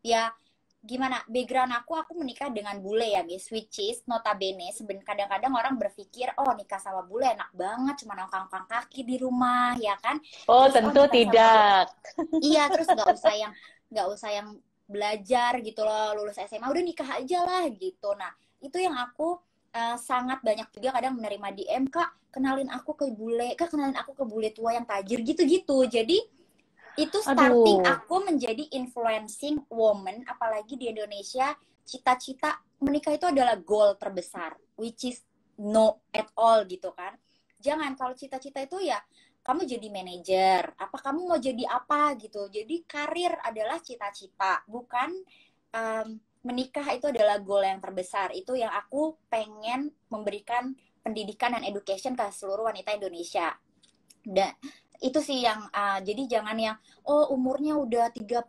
ya gimana background aku menikah dengan bule ya guys, which is notabene kadang-kadang orang berpikir oh nikah sama bule enak banget cuma nongkrong kaki di rumah ya kan, Oh, terus oh tentu nikah sama bule tidak. iya, terus nggak usah yang belajar gitu loh, lulus SMA udah nikah aja lah gitu. Nah itu yang aku sangat banyak juga kadang menerima DM, kak kenalin aku ke bule, kak kenalin aku ke bule tua yang tajir gitu-gitu. Jadi itu starting Aduh, aku menjadi influencing woman, apalagi di Indonesia cita-cita menikah itu adalah goal terbesar, which is no at all gitu kan. Jangan, kalau cita-cita itu ya kamu jadi manajer, apa kamu mau jadi apa gitu. Jadi karir adalah cita-cita, bukan menikah itu adalah goal yang terbesar. Itu yang aku pengen memberikan pendidikan dan education ke seluruh wanita Indonesia. Dan itu sih yang jadi jangan yang oh umurnya udah 30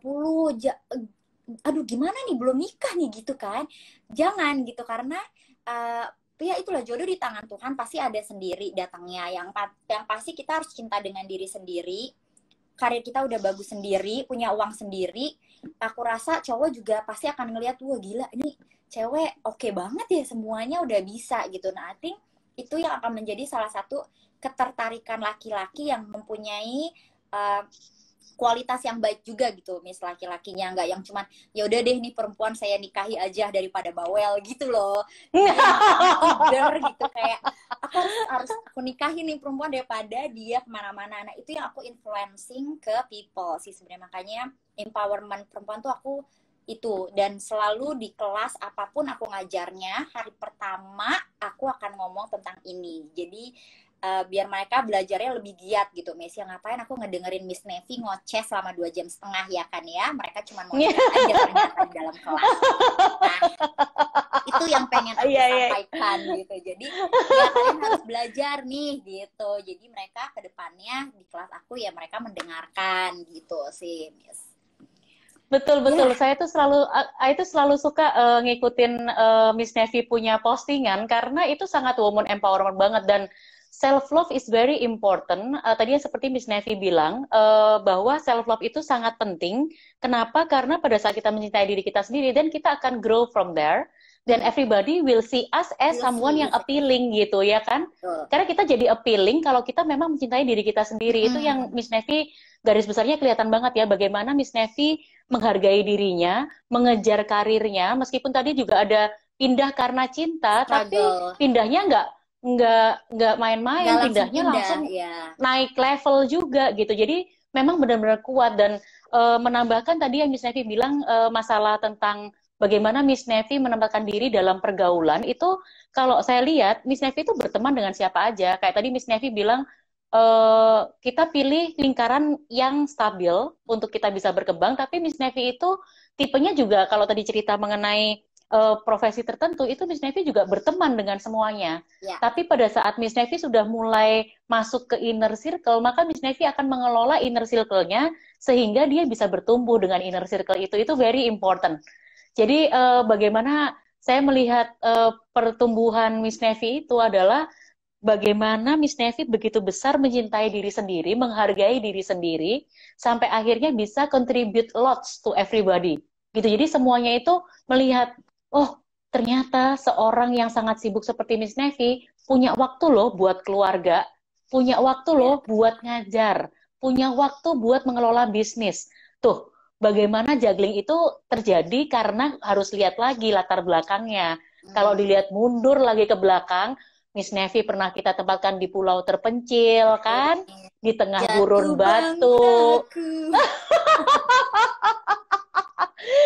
aduh gimana nih belum nikah nih gitu kan. Jangan gitu, karena gitu ya, itulah jodoh di tangan Tuhan, pasti ada sendiri datangnya. Yang pasti kita harus cinta dengan diri sendiri, karir kita udah bagus sendiri, punya uang sendiri, aku rasa cowok juga pasti akan ngelihat, wah gila ini cewek oke banget ya, semuanya udah bisa gitu. Nah, I think itu yang akan menjadi salah satu ketertarikan laki-laki yang mempunyai kualitas yang baik juga gitu, mis, laki-lakinya nggak yang cuman ya udah deh nih perempuan saya nikahi aja daripada bawel gitu loh. Dia yang gitu, kayak aku harus aku nikahi nih perempuan daripada dia kemana-mana. Nah itu yang aku influencing ke people sih sebenarnya, makanya empowerment perempuan tuh aku itu, dan selalu di kelas apapun aku ngajarnya, hari pertama aku akan ngomong tentang ini. Jadi biar mereka belajarnya lebih giat gitu. Messi, ngapain aku ngedengerin Miss Nevi ngoceh selama 2,5 jam ya kan ya. Mereka cuma mau dengar aja ternyata di dalam kelas. Nah, itu yang pengen aku sampaikan gitu. Jadi ya kalian harus belajar nih gitu. Jadi mereka ke depannya di kelas aku ya mereka mendengarkan gitu sih, Miss. Betul. Saya tuh selalu suka ngikutin Miss Nevi punya postingan karena itu sangat woman empowerment banget, dan self love is very important. Tadi seperti Miss Nevi bilang bahwa self love itu sangat penting. Kenapa? Karena pada saat kita mencintai diri kita sendiri, dan kita akan grow from there. Dan everybody will see us as someone yang appealing gitu ya kan? Karena kita jadi appealing kalau kita memang mencintai diri kita sendiri. Itu yang Miss Nevi garis besarnya kelihatan banget ya, bagaimana Miss Nevi menghargai dirinya, mengejar karirnya, meskipun tadi juga ada pindah karena cinta, tapi pindahnya nggak main-main, pindahnya langsung naik level juga gitu. Jadi memang benar-benar kuat, dan menambahkan tadi yang Miss Nevi bilang masalah tentang bagaimana Miss Nevi menempatkan diri dalam pergaulan, itu kalau saya lihat Miss Nevi itu berteman dengan siapa aja. Kayak tadi Miss Nevi bilang kita pilih lingkaran yang stabil untuk kita bisa berkembang, tapi Miss Nevi itu tipenya juga kalau tadi cerita mengenai profesi tertentu, itu Miss Nevi juga berteman dengan semuanya. Tapi pada saat Miss Nevi sudah mulai masuk ke inner circle, maka Miss Nevi akan mengelola inner circle-nya sehingga dia bisa bertumbuh dengan inner circle itu. Itu very important. Jadi bagaimana saya melihat pertumbuhan Miss Nevi itu adalah bagaimana Miss Nevi begitu besar mencintai diri sendiri, menghargai diri sendiri, sampai akhirnya bisa contribute lots to everybody. Gitu. Jadi semuanya itu melihat, oh ternyata seorang yang sangat sibuk seperti Miss Nevi punya waktu loh buat keluarga, punya waktu loh buat ngajar, punya waktu buat mengelola bisnis. Tuh, bagaimana juggling itu terjadi karena harus lihat lagi latar belakangnya. Kalau dilihat mundur lagi ke belakang, Miss Nevi pernah kita tempatkan di pulau terpencil kan, di tengah gurun batu.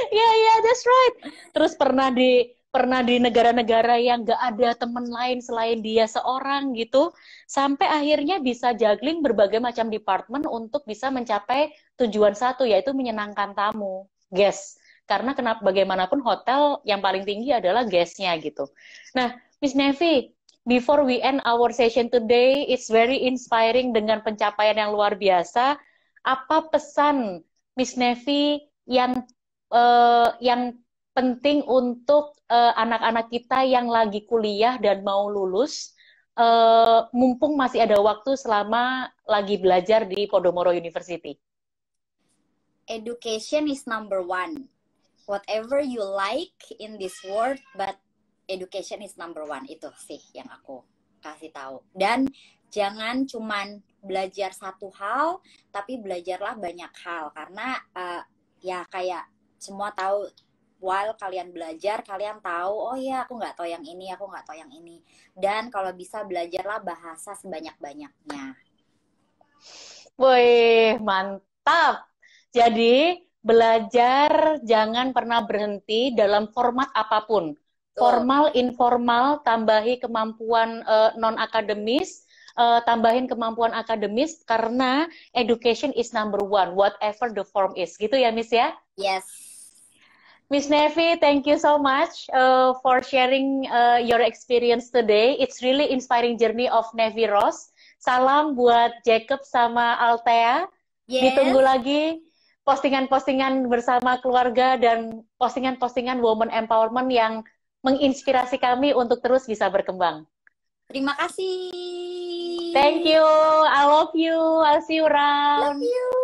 Ya, that's right. Terus pernah di negara-negara yang gak ada teman lain selain dia seorang gitu, sampai akhirnya bisa juggling berbagai macam departemen untuk bisa mencapai tujuan satu, yaitu menyenangkan tamu, guest. Karena bagaimanapun hotel yang paling tinggi adalah guestnya gitu. Nah, Miss Nevi, before we end our session today, it's very inspiring dengan pencapaian yang luar biasa. Apa pesan Miss Nevi yang penting untuk anak-anak kita yang lagi kuliah dan mau lulus, mumpung masih ada waktu selama lagi belajar di Podomoro University? Education is number one. Whatever you like in this world, but education is number one. Itu sih yang aku kasih tahu. Dan jangan cuman belajar satu hal, tapi belajarlah banyak hal. Karena ya kayak semua tahu, while kalian belajar, kalian tahu, oh ya aku nggak tahu yang ini, aku nggak tahu yang ini. Dan kalau bisa belajarlah bahasa sebanyak-banyaknya. Wih, mantap. Jadi belajar jangan pernah berhenti dalam format apapun. Formal, informal, tambahi kemampuan non-akademis, tambahin kemampuan akademis, karena education is number one, whatever the form is. Gitu ya, Miss ya? Yes. Miss Nevi, thank you so much for sharing your experience today. It's really inspiring journey of Nevi Rose. Salam buat Jacob sama Althea. Yes. Ditunggu lagi postingan-postingan bersama keluarga dan postingan-postingan woman empowerment yang menginspirasi kami untuk terus bisa berkembang. Terima kasih. Thank you. I love you. I'll see you Love around. you.